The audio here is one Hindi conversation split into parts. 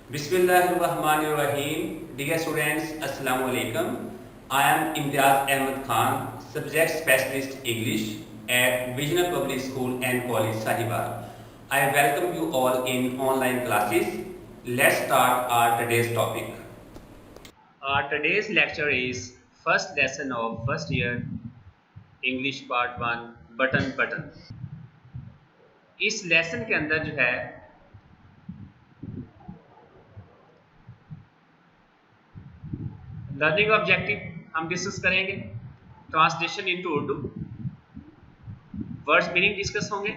Bismillahirrahmanirrahim. Dear students, Assalamu alaikum. I am Imtiaz Ahmed Khan, Subject Specialist English at Visional Public School and College Sahiba. I welcome you all in online classes. Let's start our today's topic. Our today's lecture is first lesson of first year English Part 1 button. इस लेसन के अंदर जो है लर्निंग ऑब्जेक्टिव हम डिस्कस करेंगे, translation into Urdu, words meaning discuss होंगे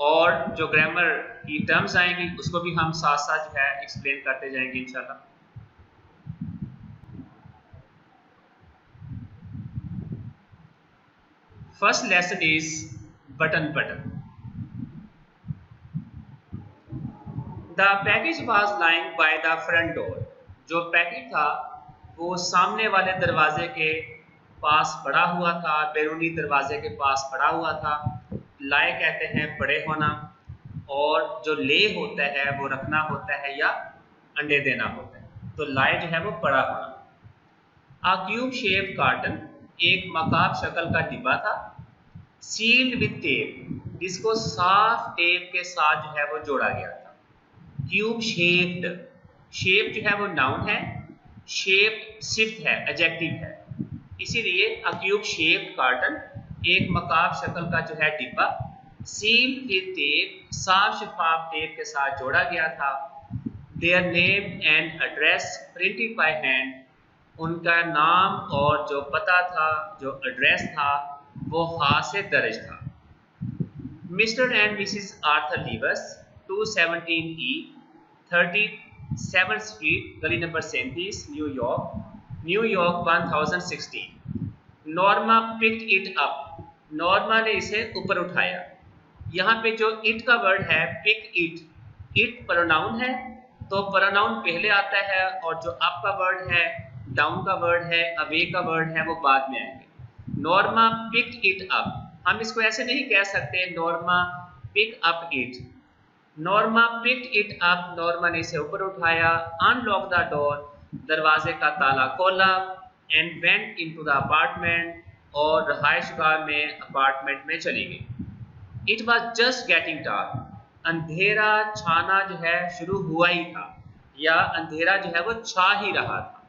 और जो ग्रामर की टर्म्स आएंगी उसको भी हम साथ साथ जो है एक्सप्लेन करते जाएंगे इंशाल्लाह। First lesson is button. The package was lying by the front door. जो पैकेज था वो सामने वाले दरवाजे के पास पड़ा हुआ था, बैरूनी दरवाजे के पास पड़ा हुआ था। लाए कहते हैं पड़े होना, और जो ले होता है वो रखना होता है या अंडे देना होता है, तो लाए जो है वो पड़ा होना। आ क्यूब शेप कार्टन, एक मकाब शक्ल का डिब्बा था। सील्ड विद टेप, जिसको साफ टेप के साथ जो है वो जोड़ा गया था। क्यूब शेप्ड, शेप जो है वो नाउन है, शेप सिफ्त है, एडजेक्टिव है, इसीलिए अ क्यूब शेप कार्टन, एक मकाब शक्ल का जो है डिब्बा। सील्ड विद टेप, साफ शफाफ टेप के साथ जोड़ा गया था। Their name and address printed by hand, उनका नाम और जो पता था, जो एड्रेस था, वो हाथ से दर्ज था। Mister and missus Arthur Leavers, 217 E 37 street, गली नंबर 37, New York 1016। Norma picked it up, Norma ने इसे ऊपर उठाया। यहाँ पे जो इट का वर्ड है, पिक इट, इट प्रोनाउन है, तो प्रोनाउन पहले आता है, और जो अप का वर्ड है, डाउन का वर्ड है, अवे का वर्ड है, वो बाद में आएंगे। नॉर्मा पिक्ड इट अप, हम इसको ऐसे नहीं कह सकते Norma pick up it. Norma picked it up, Norma ने इसे ऊपर उठाया। अनलॉक द डोर, दरवाजे का ताला खोला। And went into the apartment, और रहायशगाह में अपार्टमेंट में चली गई। It was just getting dark, अंधेरा छाना जो है शुरू हुआ ही था, या अंधेरा जो है वो छा ही रहा था।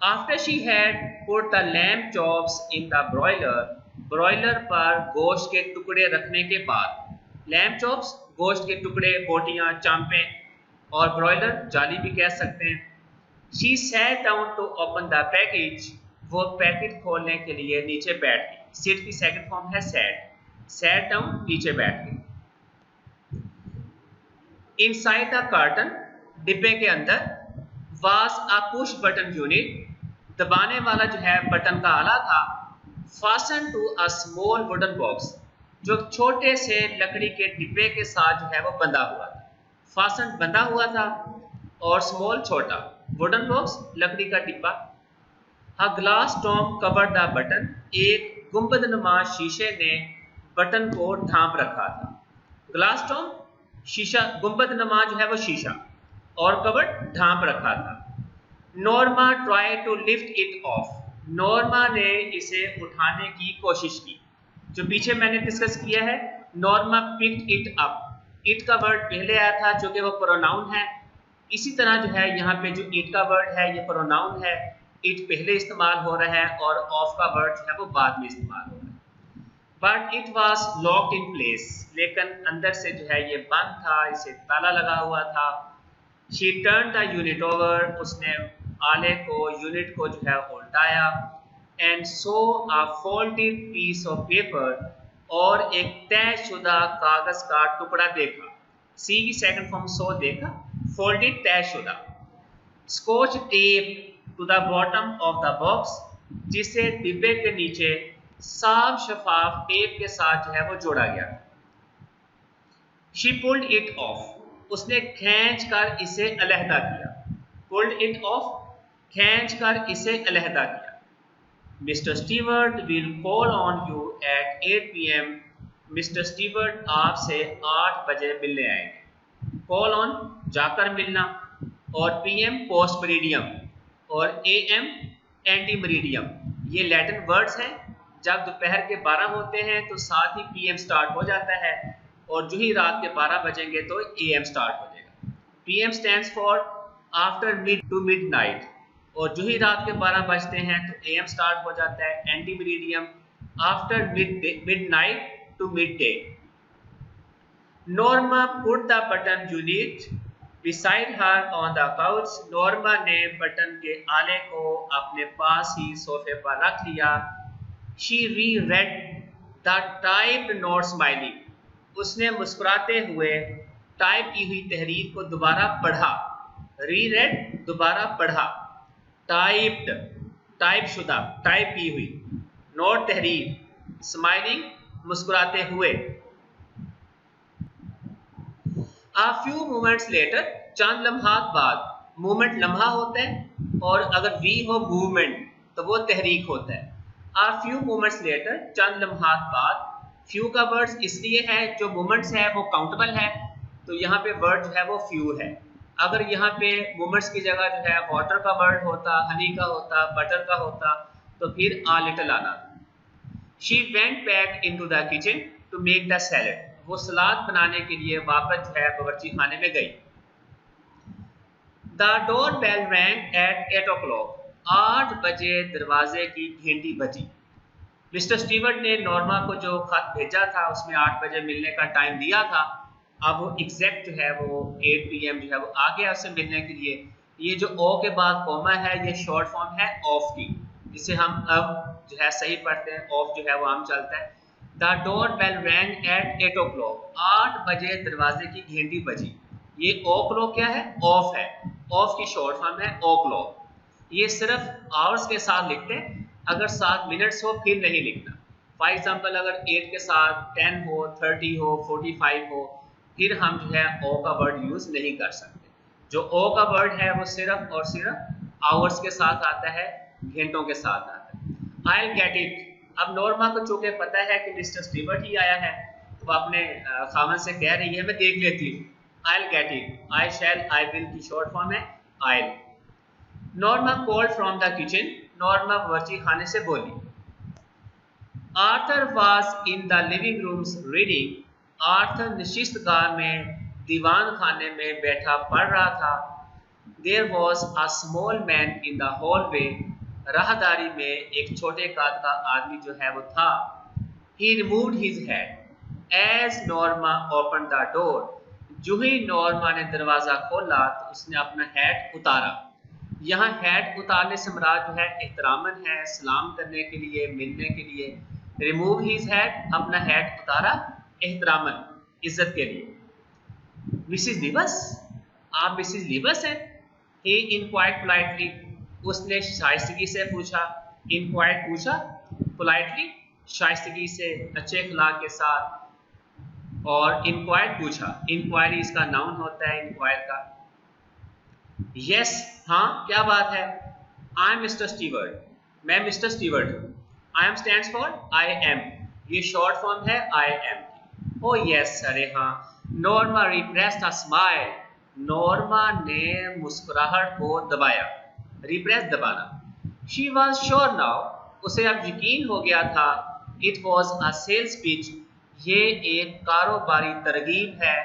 After she had put the lamp chops in the broiler, broiler पर गोश्त के टुकड़े रखने के बाद, लैम्प चॉप्स गोश्त के टुकड़े, बोटियां, चांपे, और ब्रॉयलर जाली भी कह सकते हैं। She sat down to open the package, वो पैकेट खोलने के लिए नीचे बैठ गई। सिट की सेकंड फॉर्म है सैट, सैट डाउन, नीचे बैठ गई। इनसाइड द कार्टन, डिब्बे के अंदर, was a push button unit, दबाने वाला जो है बटन का आला था। Fasten to a small wooden box, जो छोटे से लकड़ी के डिब्बे के साथ जो है वो बंधा हुआ था। फास्टन बंधा हुआ था, और स्मॉल छोटा, वुडन बॉक्स लकड़ी का डिब्बा। A glass Tom cover the button, एक गुंबदनुमा शीशे ने बटन को ढांप रखा था। ग्लास टॉम शीशा, गुंबदनुमा जो है वो शीशा, और कवर ढांप रखा था। Norma try to lift it off, Norma ने इसे उठाने की कोशिश की। जो पीछे मैंने डिस्कस किया है, Norma picked it up, it का वर्ड पहले आया था जो कि वो प्रोनाउन है। इसी तरह जो है यहाँ पे जो इट का वर्ड है ये प्रोनाउन है, इट पहले इस्तेमाल हो रहा है और ऑफ का वर्ड जो है वो बाद में इस्तेमाल हो रहा है। But it was locked in place, लेकिन अंदर से जो है ये बंद था, इसे ताला लगा हुआ था। She turn the unit over, उसने आले को, यूनिट को जो है उल्टाया। And saw a folded piece of paper, और एक तयशुदा कागज का टुकड़ा देखा। सी की सेकंड फॉर्म सो देखा, फोल्डेड तयशुदा। Scotch tape to the bottom of the box, जिसे डिब्बे के नीचे साफ शफाफ टेप के साथ जो है वो जोड़ा गया। शी पुल्ड इट ऑफ, उसने खींच कर इसे अलहदा किया। पुल्ड इट ऑफ, खींच कर इसे अलहदा किया। Mister Stewart will call on you at 8 PM, mister Stewart आपसे 8 बजे मिलने आएंगे। कॉल ऑन जाकर मिलना, और पीएम पोस्ट मेरिडियम, और एएम एंटी मेरिडियम। ये लैटिन वर्ड्स हैं। जब दोपहर के 12 होते हैं तो साथ ही पीएम स्टार्ट हो जाता है, और जो ही रात के 12 बजेंगे तो एएम स्टार्ट हो जाएगा। PM stands for after mid to midnight, और जो ही रात के 12 बजते हैं तो एएम स्टार्ट हो जाता है। Anti meridiem after midnight to midday. Norma put the button unit beside her on the couch। Norma ने बटन के आले को अपने पास ही सोफे पर रख लिया। She reread the typed note smiling। उसने मुस्कुराते हुए टाइप की हुई तहरीर को दोबारा पढ़ा। रीरेड दोबारा पढ़ा, टाइप्ड टाइप शुदा टाइप की हुई, नोट तहरीर, स्माइलिंग मुस्कुराते हुए। A few moments later, चंद लम्हात बाद, मूवमेंट लम्हा होता है और अगर वी हो मूवमेंट तो वो तहरीक होता है। A few moments later, चंद लम्हात बाद। फ्यू का वर्ड्स इसलिए है जो मोमेंट्स है वो काउंटेबल है, तो यहाँ पे वर्ड जो है वो फ्यू है। अगर यहाँ पे मोमेंट्स की जगह जो है वाटर का वर्ड होता, हनी का होता, बटर का होता, तो फिर आ लिटिल आना। She went back into the kitchen to make the salad। वो सलाद बनाने के लिए वापस जो है बावर्ची खाने में गई। The doorbell rang at 8 o'clock। 8 बजे दरवाजे की घंटी बजी। मिस्टर स्टीवर्ट ने नॉर्मा को जो खत भेजा था उसमें 8 बजे मिलने का टाइम दिया था। अब वो एग्जैक्ट जो है वो 8 PM जो है वो आ गया उससे मिलने के लिए। ये जो ओ के बाद कॉमा है ये शॉर्ट फॉर्म है ऑफ की, जिसे हम अब जो है सही पढ़ते हैं, ऑफ जो है वो आम चलता है। The door bell rang at 8 o'clock। 8 बजे दरवाजे की घंटी बजी। ये ओ क्लॉक क्या है? ऑफ है। ऑफ की शॉर्ट फॉर्म है ओ क्लॉक। ये सिर्फ आवर्स के साथ लिखते हैं, अगर साथ मिनट्स हो फिर नहीं लिखना। फॉर एग्जाम्पल अगर 8 के साथ 10 हो, 30 हो, 45 हो, फिर हम जो है ओ का वर्ड यूज नहीं कर सकते। जो ओ का वर्ड है वो सिर्फ और सिर्फ आवर्स के साथ आता है, घंटों के साथ आता है। I'll get it। अब नॉर्मा को चूंकि पता है कि मिस्टर स्टीवर्ट ही आया है, तो वो अपने खामन से कह रही है मैं देख लेती हूँ। I'll get it, I shall, I will की शॉर्ट फॉर्म है I'll। Norma called from the kitchen। Norma बावर्ची खाने से बोली। Arthur was in the living rooms reading। Arthur नशिस्तगाह में दीवान खाने में बैठा पढ़ रहा था। There was a small man in the hallway। राहदारी में एक छोटे कद का आदमी जो है वो था। He removed his hat as Norma opened the door। जो ही नॉर्मा ने दरवाजा खोला तो उसने अपना हैट उतारा। यहाँ हैट उतारने से मुराद जो है एहतरामन है, सलाम करने के लिए, मिलने के लिए। रिमूव हिज हैट, अपना हैट उतारा एहतरामन, इज्जत के लिए। मिसिस लिबस, आप मिसिस लिबस हैं? He inquired politely। उसने शाइस्तगी से पूछा। इंक्वायर्ड पूछा, पोलाइटली शाइस्तगी से, अच्छे अखलाक के साथ। और इंक्वायर्ड पूछा, इंक्वायरी इसका नाउन होता है इंक्वायर का। यस हाँ क्या बात है। आई एम मिस्टर स्टीवर्ट, मैं मिस्टर स्टीवर्ट हूँ। I am stands for I am, ये शॉर्ट फॉर्म है आई एम। ओ यस, अरे हाँ। Norma repressed a smile. Norma ने मुस्कुराहट को दबाया। रिप्रेस दबाना। शी वॉज श्योर नाउ, उसे अब यकीन हो गया था। It was a sales pitch, ये एक कारोबारी तरगीब है,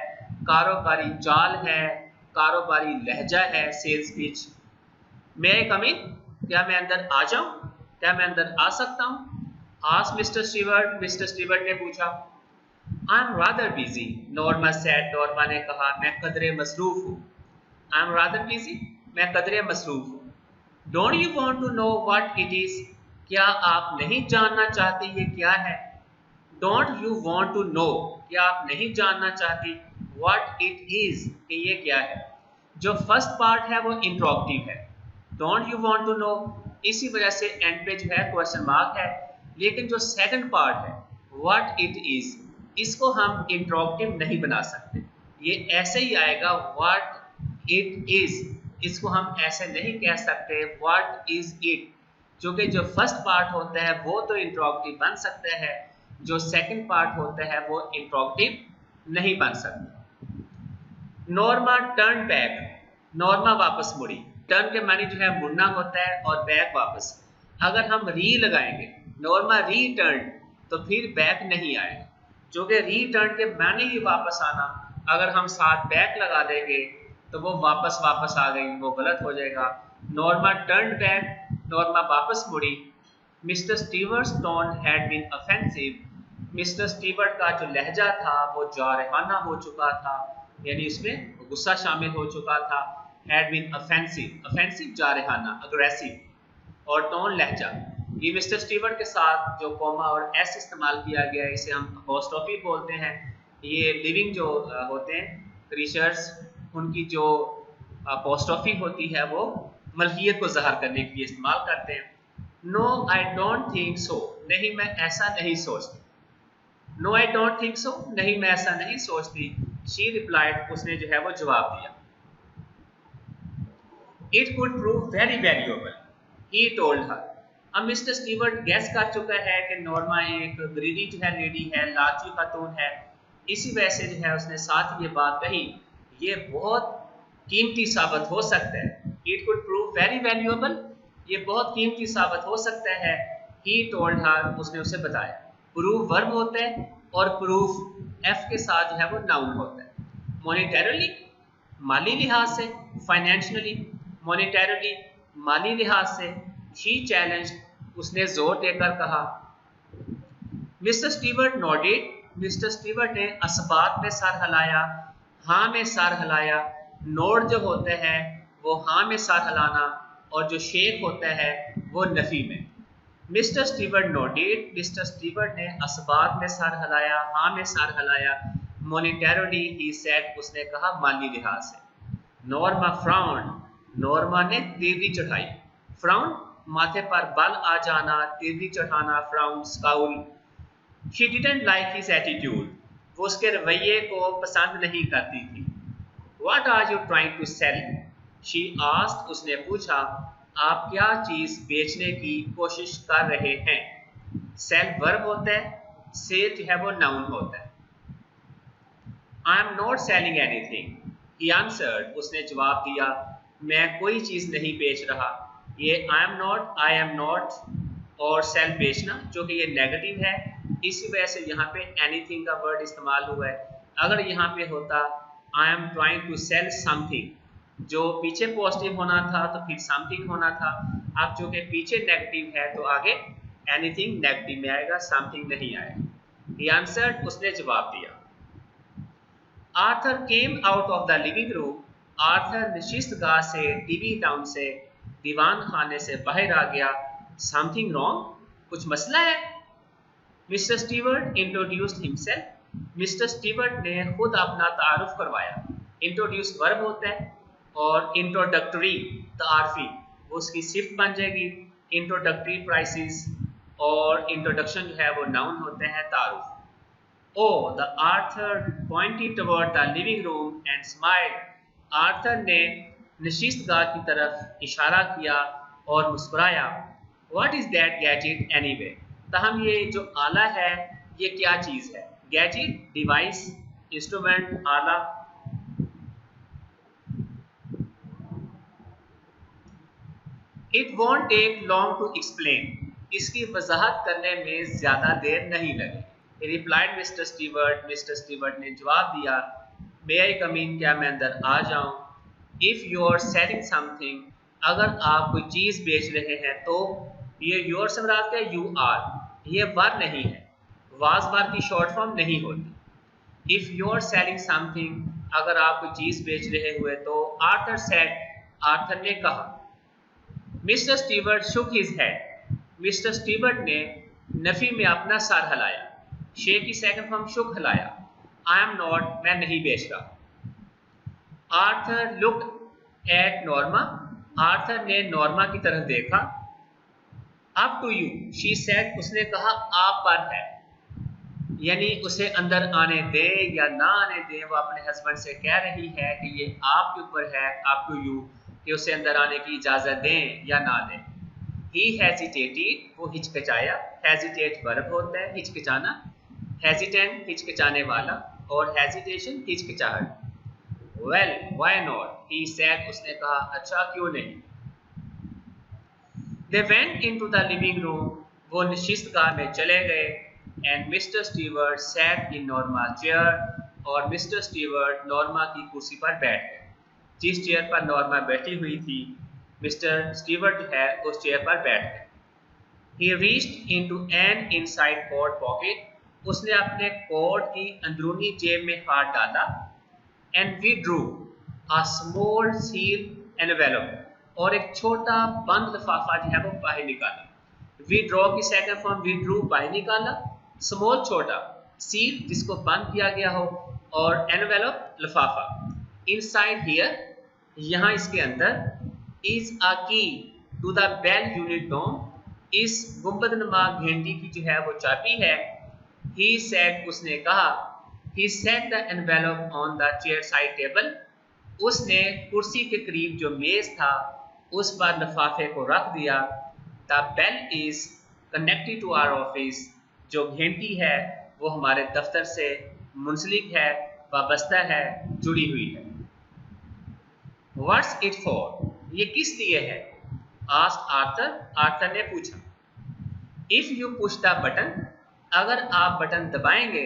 कारोबारी चाल है, कारोबारी लहजा है, सेल्स पिच। मे आई कम इन, क्या मैं अंदर आ जाऊं? क्या मैं अंदर आ सकता हूं? Asked mister Stewart, mister Stewart ने पूछा। I am rather busy, Norma said. Norma ने कहा मैं कदरे मसरूफ हूँ। आई एम रादर बिजी, मैं कदरे मसरूफ हूँ। Don't you want to know what it is, क्या आप नहीं जानना चाहते ये क्या है? Don't you want to know, क्या आप नहीं जानना चाहती व्हाट इट इज, कि ये क्या है? जो फर्स्ट पार्ट है वो इंट्रोगेटिव है, don't you want to know, इसी वजह से एंड पे जो है क्वेश्चन मार्क है। लेकिन जो सेकंड पार्ट है व्हाट इट इज, इसको हम इंट्रोगेटिव नहीं बना सकते, ये ऐसे ही आएगा व्हाट इट इज। इसको हम ऐसे नहीं कह सकते व्हाट इज इट, क्योंकि जो फर्स्ट पार्ट होता है वो तो इंट्रोगेटिव बन सकता है, जो सेकंड पार्ट होता है वो इंट्रोगेटिव नहीं बन सकता। नॉर्मा टर्न बैक, नॉर्मा वापस मुड़ी। टर्न के मानी जो है मुड़ना होता है और बैक वापस। अगर हम री लगाएंगे, नॉर्मा रीटर्न, तो फिर बैक नहीं आएगा, जो कि रीटर्न के मानी ही वापस आना। अगर हम साथ बैक लगा देंगे तो वो वापस वापस आ गई, वो गलत हो जाएगा। नॉर्मा टर्न बैक, नॉर्मा वापस मुड़ी। Mister Stewart's tone had been offensive, mister Stewart का जो लहजा था वो जारहाना हो चुका था, यानी इसमें गुस्सा शामिल हो चुका था। हैड बीन ऑफेंसिव, ऑफेंसिव जारहाना, अग्रेसिव। और टोन लहजा, ये मिस्टर स्टीवर्ट के साथ जो कोमा और एस इस्तेमाल किया गया है, इसे हम अपोस्ट्रोफी बोलते हैं। ये लिविंग जो होते हैं क्रीचर्स, उनकी जो अपोस्ट्रोफी होती है वो मलकियत को ज़ाहिर करने के लिए इस्तेमाल करते हैं। No I don't think so, नहीं मैं ऐसा नहीं सोचती। No I don't think so, नहीं मैं ऐसा नहीं सोचती। शी रिप्लाइड, उसने जो है वो जवाब दिया। It could prove very valuable, he told हर। अब मिस्टर स्टीवर्ट गैस कर चुका है कि नॉर्मा एक ग्रीडी जो है लेडी है, लालची खातून है। इसी वजह से जो है उसने साथ ये बात कही, ये बहुत कीमती साबित हो सकता है। It could prove very valuable, ये बहुत कीमती साबित हो सकता है। ही टोल्ड हर, उसने उसे बताया। प्रूव वर्ब होता है और प्रूफ एफ के साथ जो है वो नाउन होता है। मॉनिटरली, माली लिहाज से, फाइनेंशियली, मॉनिटरली, माली लिहाज से। शी चैलेंज, उसने जोर देकर कहा। Mister Stewart nodded, mister Stewart ने असबात में सर हिलाया, हाँ में सर हिलाया। नोड जो होते हैं वो हाँ में सर हिलाना, और जो शेक होता है वो नफी में। Mister Stewart nodded, mister Stewart ने असबात में सर हिलाया, हाँ में सर हिलाया। मॉनिटरली, ही सेड, उसने कहा माली लिहाज से। नॉर्मा फ्राउन, नॉर्मा ने तीव्री चढ़ाई। फ्राउन, माथे पर बल आ जाना, तीव्री चढ़ाना, frown, scowl. She didn't like his attitude, वो उसके रवैये को पसंद नहीं करती थी। What are you trying to sell, she asked, उसने पूछा, आप क्या चीज बेचने की कोशिश कर रहे हैं। सेल वर्ब होता है, सेल जो है वो नाउन होता है। आई am not selling anything, he answered, उसने जवाब दिया, मैं कोई चीज नहीं बेच रहा। ये आई am not, I am not और सेल बेचना, जो कि ये नेगेटिव है, इसी वजह से यहाँ पे एनीथिंग का वर्ड इस्तेमाल हुआ है। अगर यहाँ पे होता I am trying to sell something, जो पीछे पॉजिटिव होना था तो फिर समथिंग होना था। अब जो कि पीछे नेगेटिव है तो आगे एनीथिंग नेगेटिव में आएगा, समथिंग नहीं आएगा। ही आंसर्ड, उसने जवाब दिया। Arthur came out of the living room, Arthur नशिस्त गाह से, टीवी टाउन से, दीवान खाने से बाहर आ गया। समथिंग रॉन्ग, कुछ मसला है। Mister Stewart introduced himself, mister Stewart ने खुद अपना तारुफ करवाया। इंट्रोड्यूस वर्ब होता है और इंट्रोडक्टरी तारफी वो उसकी सिफ्त बन जाएगी। इंट्रोडक्टरी प्राइसेस और इंट्रोडक्शन जो है वो नाउन होते हैं, तारुफ। Oh, the Arthur pointed toward the living room and smiled. Arthur ने नशिस्त गाह की तरफ इशारा किया और मुस्कुराया। What is that gadget anyway? ताहम ये जो आला है ये क्या चीज़ है। गैजेट, डिवाइस, इंस्ट्रूमेंट, आला। It won't take long to explain. इसकी वजाहत करने में ज़्यादा देर नहीं लगी। Replied mister Stewart, mister Stewart ने जवाब दिया, मे आई कम इन, क्या मैं अंदर आ जाऊं। If you are selling something, अगर आप कोई चीज़ बेच रहे हैं तो। ये योर से मुराद क्या, यू आर, ये वर्ब नहीं है, वाज वर्ब की शॉर्ट फॉर्म नहीं होती। If you are selling something, अगर आप कोई चीज़ बेच रहे हुए तो। आर्थर सेड, आर्थर ने कहा। मिस्टर स्टीवर्ट शुक हिज हेड, मिस्टर स्टीवर्ट ने नफी में अपना सर हिलाया। शे की सेकंड फॉर्म शुक हिलाया। आई एम नॉट, मैं नहीं बेच रहा। Arthur looked at Norma, Arthur ने नॉर्मा की तरफ देखा। Up to you, she said, उसने कहा आप पर है, यानी उसे अंदर आने दे या ना आने दे। वो अपने हस्बैंड से कह रही है कि ये आपके ऊपर है, अप टू यू, कि उसे अंदर आने की इजाज़त दें या ना दें। ही हेजिटेटेड, वो हिचकिचाया। हेजिटेट वर्ब होता है, हिचकिचाना। हेजिटेंट, हिचकिचाने वाला, और हेजिटेशन, हिचकिचाहट। Well why not, he said, उसने कहा अच्छा क्यों नहीं। दे went into the living room, वो नशिस्तगाह में चले गए। And mister Stewart sat in Norma chair, और मिस्टर स्टीवर्ट नॉर्मा की कुर्सी पर बैठ गए। जिस चेयर पर नॉर्मा बैठी हुई थी, मिस्टर स्टीवर्ट जो है उस चेयर पर बैठ गए। He reached into an inside coat pocket, उसने अपने कोट की अंदरूनी जेब में हाथ डाला। And withdrew a small seal envelope, और एक छोटा बंद लिफाफा जो है वो बाहर निकाला। विड्रॉ की सेकंड फॉर्म विड्रू, बाहर निकाला। स्मॉल छोटा, सील जिसको बंद किया गया हो, और एनवेलप लिफाफा। इनसाइड हियर, यहाँ इसके अंदर इज अ की टू द बेल यूनिट डोम, इस गुंबदनुमा घंटी की जो है वो चाबी है। He said, उसने कहा। He set the envelope on the chair side table, उसने कुर्सी के करीब जो मेज था उस पर लिफाफे को रख दिया। The bell is connected to our office, जो घंटी है वो हमारे दफ्तर से मुंसलिक है, वाबस्ता है, जुड़ी हुई है। What's it for? ये किस लिए है? Asked Arthur, आर्थर ने पूछा। If you push the button, अगर आप बटन दबाएंगे,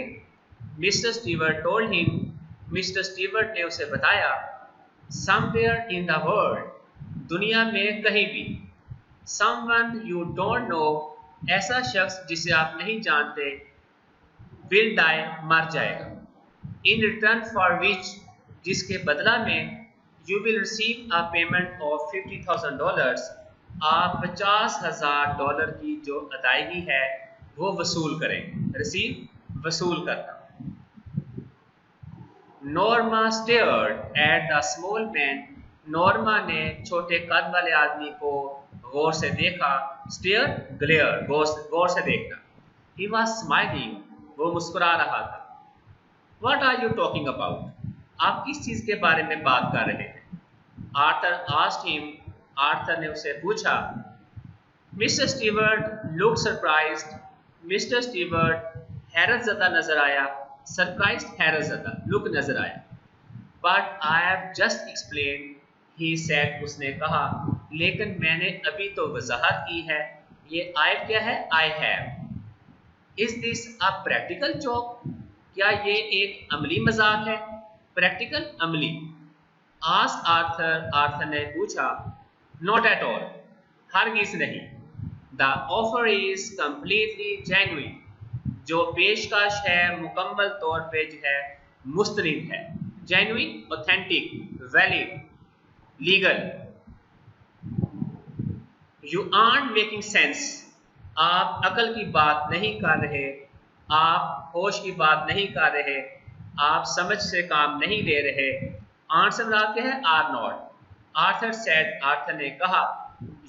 mister Stewart told him, mister Stewart ने उसे बताया, somewhere in the world, दुनिया में कहीं भी, someone you don't know, ऐसा शख्स जिसे आप नहीं जानते, will die, मर जाएगा, in return for which, जिसके बदला में, you will receive a payment of $50,000, आप $50,000 की जो अदायगी है वो वसूल करेंगे। रिसीव, वसूल करना। Norma stared at the small man, Norma ने छोटे कद वाले आदमी को गौर से देखा। स्टेयर, ग्लेयर, गौर से देखना। ही वॉज स्माइलिंग, वो मुस्कुरा रहा था। What are you talking about? आप किस चीज के बारे में बात कर रहे हैं? आर्थर asked him, आर्थर ने उसे पूछा। Mister Stewart looked surprised, mister Stewart हैरत ज़दा नजर आया। सरप्राइज्ड, हैरत ज़दा, लुक नजर आया। But I have just explain, he said, उसने कहा, लेकिन मैंने अभी तो वजाहत की है। ये आई क्या है? I have. Is this a practical joke? क्या ये एक अमली मजाक है? प्रैक्टिकल, अमली। आस्क्ड आर्थर, आर्थर ने पूछा। नॉट एट ऑल, हरगिज़ नहीं। The offer is completely genuine, जो पेशकश है मुकम्मल तौर पे जो है मुस्तनिद है। Genuine, authentic, valid, legal. You art making sense, आप अकल की बात नहीं कर रहे, आप होश की बात नहीं कर रहे, आप समझ से काम नहीं ले रहे। आंसर क्या है? Are not. Arthur said, Arthur ने कहा,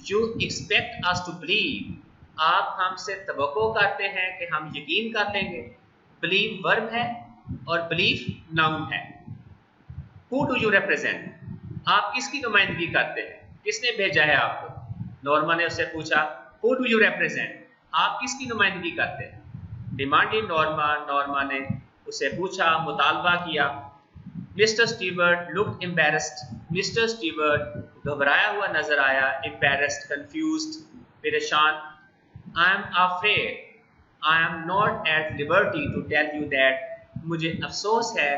you expect us to believe, आप हमसे तवक्को करते हैं कि हम यकीन कर लेंगे। बिलीव वर्ब है और बिलीफ नाउन है। हु डू यू रिप्रेजेंट, आप किसकी नुमाइंदगी करते हैं? किसने भेजा है आपको? नॉर्मा ने उससे पूछा। हु डू यू रिप्रेजेंट, आप किसकी नुमाइंदगी करते हैं? डिमांडेड नॉर्मा, नॉर्मा ने उसे पूछा, मुतालबा किया। Mister Stewart looked embarrassed, mister Stewart घबराया हुआ नजर आया। एम्बैरेस्ड, कंफ्यूज्ड, परेशान। I am afraid I am not at liberty to tell you that, मुझे अफसोस है,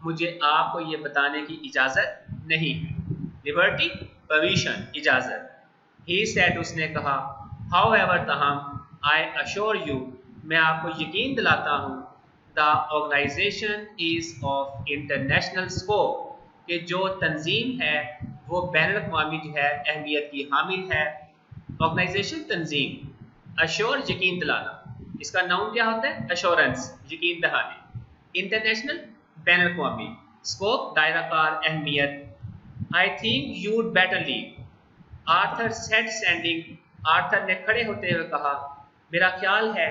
मुझे आपको ये बताने की इजाज़त नहीं है। लिबर्टी, परमिशन, इजाज़त। ही सेड, उसने कहा। हाउएवर, ताहम, आई अश्योर यू, मैं आपको यकीन दिलाता हूँ, the organisation is of international scope, कि जो तंजीम है वो बैनुल-अक़वामी जो है अहमियत की हामिल है। ऑर्गेनाइजेशन, तंजीम। अश्योर, यकीन दिलाना, इसका नाउन क्या होता है? अश्योरेंस, यकीन दहानी। इंटरनेशनल, बैनुल-अक़वामी। स्कोप, दायरा कार, अहमियत। I think you'd better leave, Arthur said standing, Arthur ने खड़े होते हुए कहा, मेरा ख्याल है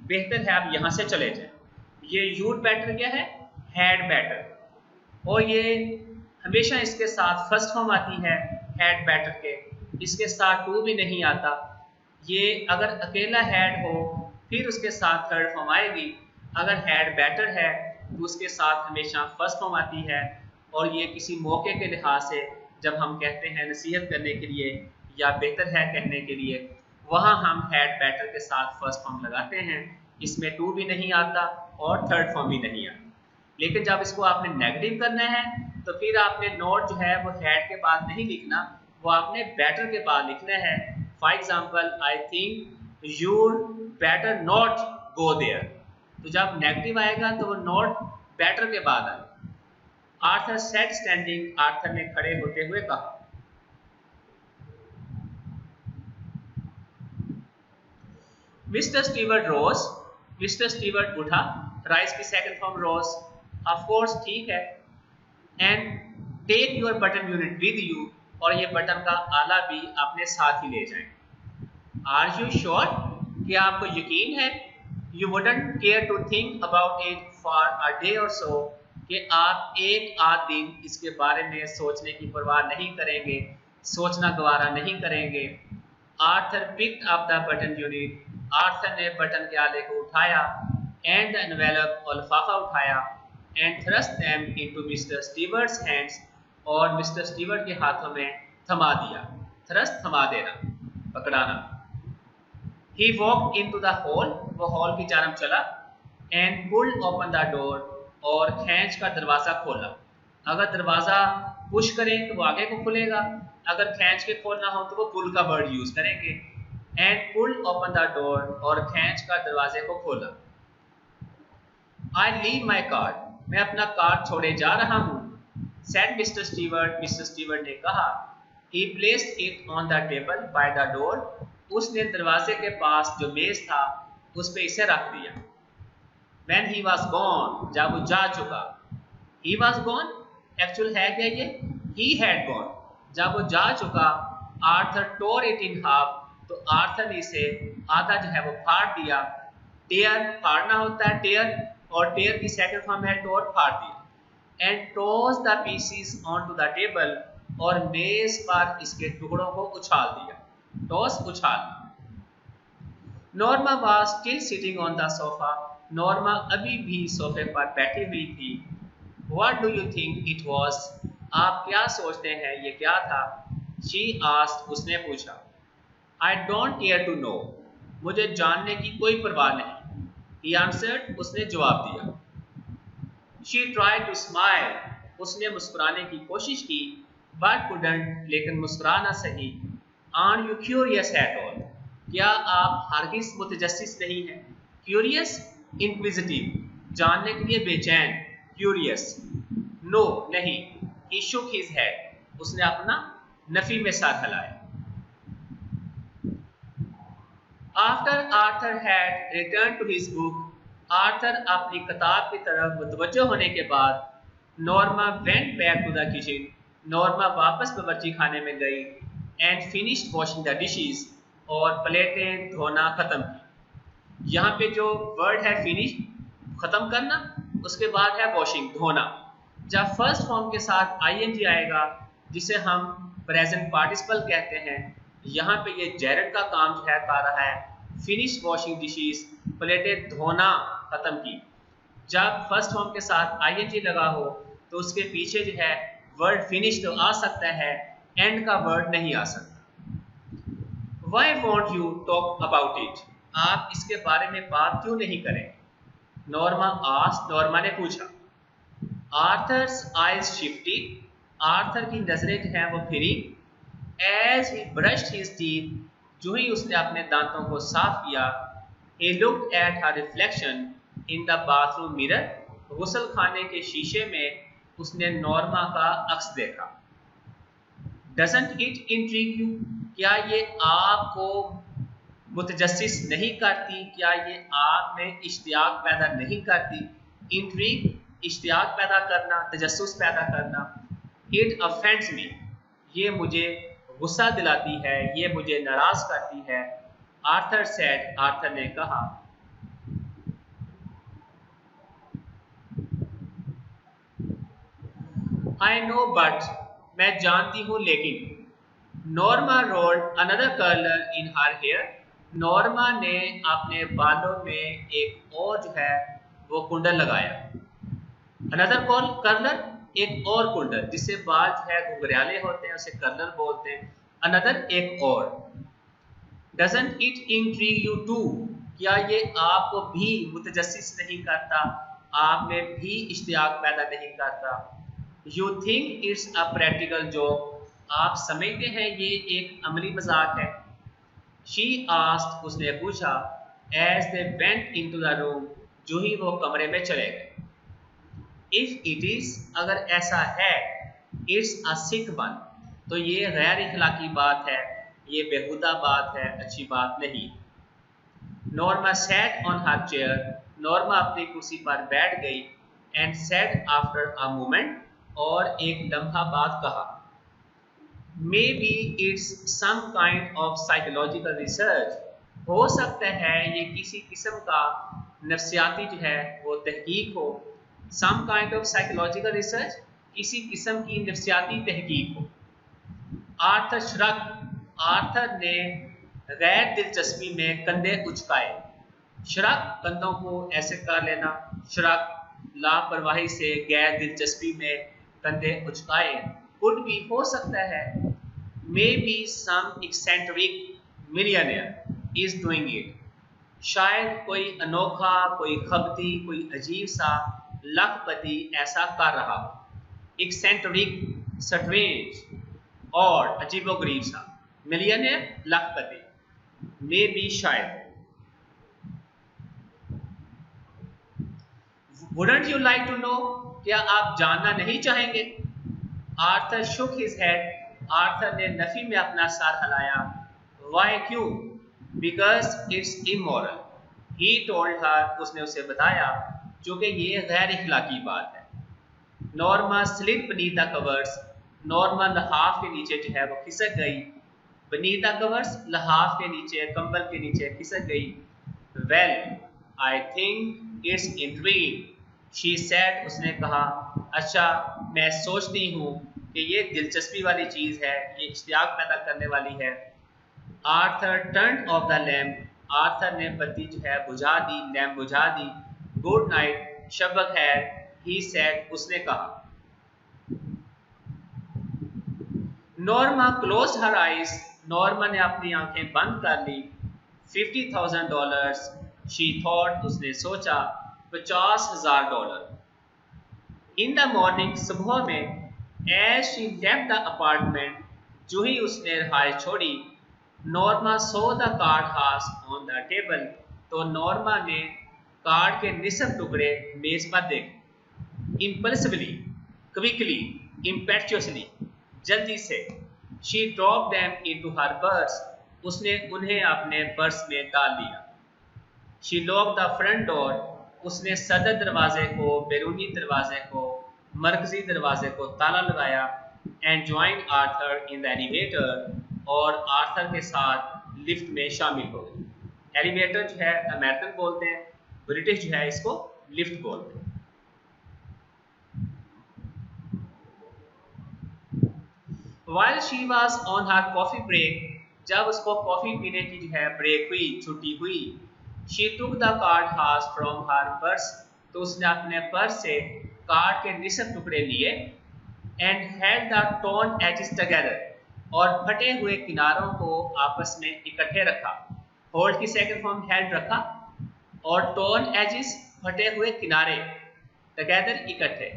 बेहतर है आप यहाँ से चले जाएं। ये यूड बेटर क्या है? Had better. और ये हमेशा इसके साथ फर्स्ट फॉर्म आती है हैड बेटर के, इसके साथ टू भी नहीं आता। ये अगर अकेला हैड हो फिर उसके साथ थर्ड फॉर्म आएगी। अगर हैड बेटर है तो उसके साथ हमेशा फर्स्ट फॉर्म आती है, और ये किसी मौके के लिहाज से जब हम कहते हैं नसीहत करने के लिए या बेहतर है कहने के लिए, वहाँ हम हैड बेटर के साथ फर्स्ट फॉर्म लगाते हैं। इसमें टू भी नहीं आता और थर्ड फॉर्म भी नहीं आता। लेकिन जब इसको आपने नेगेटिव करना है तो फिर आपने नोट जो है वो हैड के बाद नहीं लिखना, वो आपने बेटर के बाद लिखना है। For example, I think you better not go there. तो जब नेगेटिव आएगा तो वो नॉट बेटर के बाद आएगा। आर्थर सेट स्टैंडिंग, आर्थर ने खड़े होते हुए कहा। Mister Stewart rose, mister Stewart उठा। राइज की second form rose, of course ठीक है। And take your button unit with you, और ये बटन का आला भी अपने साथ ही ले जाएं। आर यू श्योर, क्या आपको यकीन है? You wouldn't care to think about it for a day or so, कि आप एक आध दिन इसके बारे में सोचने की परवाह नहीं करेंगे, सोचना गवारा नहीं करेंगे। Arthur picked up the button unit, Arthur ने बटन के आले को उठाया। एंड द एनवेलप, और लिफाफा उठाया। And thrust them into mister Stewart's hands, और मिस्टर स्टीवर्ट के हाथों में थमा दिया। थ्रस्ट थमा देना, पकड़ाना। He walked into the hall, वो हॉल की जानब चला। And pulled open the door, और खींच कर दरवाजा खोला। अगर दरवाजा पुश करें तो वो आगे को खुलेगा, अगर खींच के खोलना हो तो वो पुल का वर्ड यूज करेंगे। And pulled open the door, और खींच कर दरवाजे को खोला। आई लीव माई कार्ड, मैं अपना कार्ड छोड़े जा रहा हूँ। Said mister Stewart, mister Stewart ने कहा। ही placed it on the table by the door, उसने दरवाजे के पास जो मेज था उस पे इसे रख दिया। When he was gone, जब वो जा चुका। He was gone, एक्चुअल है क्या ये? He had gone, जब वो जा चुका। Arthur tore it in half, तो आर्थर ने इसे आधा जो है वो फाड़ दिया। टेयर, फाड़ना होता है टेयर, और टेयर की सेकंड फॉर्म है टोर, फाड़ दिया। And toss the pieces on to the table, और मेज पर इसके टुकड़ों को उछाल दिया। टॉस, उछाल। Norma was still sitting on the sofa, Norma अभी भी सोफे पर बैठी हुई थी। What do you think it was? आप क्या सोचते हैं ये क्या था? She asked, उसने पूछा। I don't care to know, मुझे जानने की कोई परवाह नहीं। He answered, उसने जवाब दिया। She tried to smile, उसने मुस्कुराने की कोशिश की, but couldn't, लेकिन मुस्कुरा ना सही। Aren't you curious at all? क्या आप हरगिज़ मुतजस्सिस नहीं हैं? Curious, inquisitive, जानने के लिए बेचैन। Curious, no, नहीं। He shook his head, उसने अपना नफी में सर हिलाया। After Arthur had returned to his book, Arthur अपनी किताब की तरफ मुतवज्जो होने के बाद, Norma went back to the kitchen, Norma वापस बावर्ची खाने में गई। And finished washing the dishes, और प्लेटें धोना खत्म की। यहाँ पे जो वर्ड है फिनिश, खत्म करना, उसके बाद है वॉशिंग, धोना। जब फर्स्ट फॉर्म के साथ आईएनजी आएगा, जिसे हम प्रेजेंट पार्टिसिपल कहते हैं, यहाँ पे ये जेरड का काम जो है कर रहा है। फिनिश वॉशिंग डिशेस, प्लेटें धोना खत्म की। जब फर्स्ट फॉर्म के साथ आईएनजी लगा हो तो उसके पीछे जो है वर्ड फिनिश तो आ सकता है, एंड का वर्ड नहीं आ सकता। Why won't you talk about it? आप इसके बारे में बात क्यों नहीं करें? नॉर्मा asked, नॉर्मा ने पूछा। Arthur's eyes shifted, आर्थर की नजरें जो हैं वो free. As he brushed his teeth, जो ही उसने अपने दांतों को साफ किया। He looked at her reflection in the bathroom mirror, गुसल खाने के शीशे में उसने नॉर्मा का अक्स देखा। Doesn't it intrigue you? क्या ये आपको मुतजस्सिस नहीं करती? क्या ये आप में इश्तियाक पैदा नहीं करती? इंट्रीग, इश्तियाक पैदा करना, तजस्सुस पैदा करना। It offends me, ये मुझे गुस्सा दिलाती है, ये मुझे नाराज करती है। आर्थर सेड, आर्थर ने कहा। I know but, मैं जानती हूँ लेकिन। नॉर्मा रोल्ड अनदर कर्लर इन हर हेयर, नॉर्मा ने अपने बालों में एक और जो है वो कुंडल लगाया। अनदर कर्लर, एक और कुंडल जिससे बाल जो है घुंघराले होते हैं उसे कर्नल बोलते हैं। अनदर एक और। Doesn't it intrigue you too, क्या ये आपको भी मुतजस्सिस नहीं करता, आप में भी इश्तियाक पैदा नहीं करता। You think it's a practical joke, आप समझते हैं ये एक अमली मजाक है। शी आस्क्ड, उसने पूछा। As they went into the room, जो ही वो कमरे में चले गए। इफ इट इज, अगर ऐसा है, इट्स अ सिक वन, तो ये गैर इखलाकी बात है, ये बेहुदा बात है, अच्छी बात नहीं। Norma sat on her chair, Norma अपनी कुर्सी पर बैठ गई। And said after a moment, और एक लम्हा बाद कहा। Maybe it's some kind of psychological research, हो सकता है ये किसी किस्म का नफ्सियाती जो है वो तहकीक हो। Some kind of psychological research, किसी किस्म की नफ्सियाती तहकीक हो। आर्थर श्रक, आर्थर ने गैर दिलचस्पी में कंधे उचकाए। श्रक, कंधों को ऐसे कर लेना। श्रक, लापरवाही से गैर दिलचस्पी में कंधे उचकाए। कुड भी, हो सकता है। Maybe some eccentric millionaire is doing it, शायद कोई अनोखा, कोई खबती, कोई अजीब सा लखपति ऐसा कर रहा हो। एक्सेंट्रिक, स्ट्रेंज और अजीबोगरीब सा। मिलियनेयर, लखपति। मे बी, शायद। Wouldn't you like to know, क्या आप जानना नहीं चाहेंगे। Arthur shook his head, Arthur ने नफी में अपना सर हिलाया। वाई, क्यों। Because it's immoral, he told her, उसने उसे बताया, चूंकि ये गैर इखलाकी बात है। Norma slip beneath the covers, Norma लहाफ के नीचे जो है वो खिसक गई। beneath the covers, लहाफ के नीचे, कंबल के नीचे खिसक गई। Well, I think it's intriguing, she said, उसने कहा। अच्छा, मैं सोचती हूँ कि ये दिलचस्पी वाली चीज़ है, ये इश्तियाक पैदा करने वाली है। Arthur turned off the lamp, Arthur ने बत्ती जो है बुझा दी, लैम्प बुझा दी। गुड नाइट, शब खैर, he said, उसने कहा। Norma closed her eyes, Norma ने अपनी आंखें बंद कर ली। $50,000, she thought, उसने सोचा। $50,000। In the morning, सुबह में, as she left the apartment, जो ही उसने रिहाइश छोड़ी, Norma saw the card house on the table, तो नॉर्मा ने कार्ड के निसफ टुकड़े मेज पर देखे। Impulsively, quickly, impetuously, जल्दी से। She dropped them into her purse, उसने उन्हें अपने पर्स में डाल दिया। She locked the front door, उसने सदर दरवाजे को, बैरूनी दरवाजे को, मरकजी दरवाजे को ताला लगाया। And joined Arthur in the elevator, और आर्थर के साथ लिफ्ट में शामिल हो गई। एलिवेटर जो है अमेरिकन बोलते हैं, ब्रिटिश जो है इसको लिफ्ट बोलते हैं। While she was on her coffee break, जब उसको कॉफी पीने की जो है ब्रेक हुई, छुट्टी हुई, she took the card house from her purse, तो उसने अपने पर्स से कार्ड के निसफ टुकड़े लिए। and held the torn edges together, और फटे हुए किनारों को आपस में इकट्ठे रखा। होल्ड की सेकंड फॉर्म हेल्ड रखा, और torn edges फटे हुए किनारे, together इकट्ठे।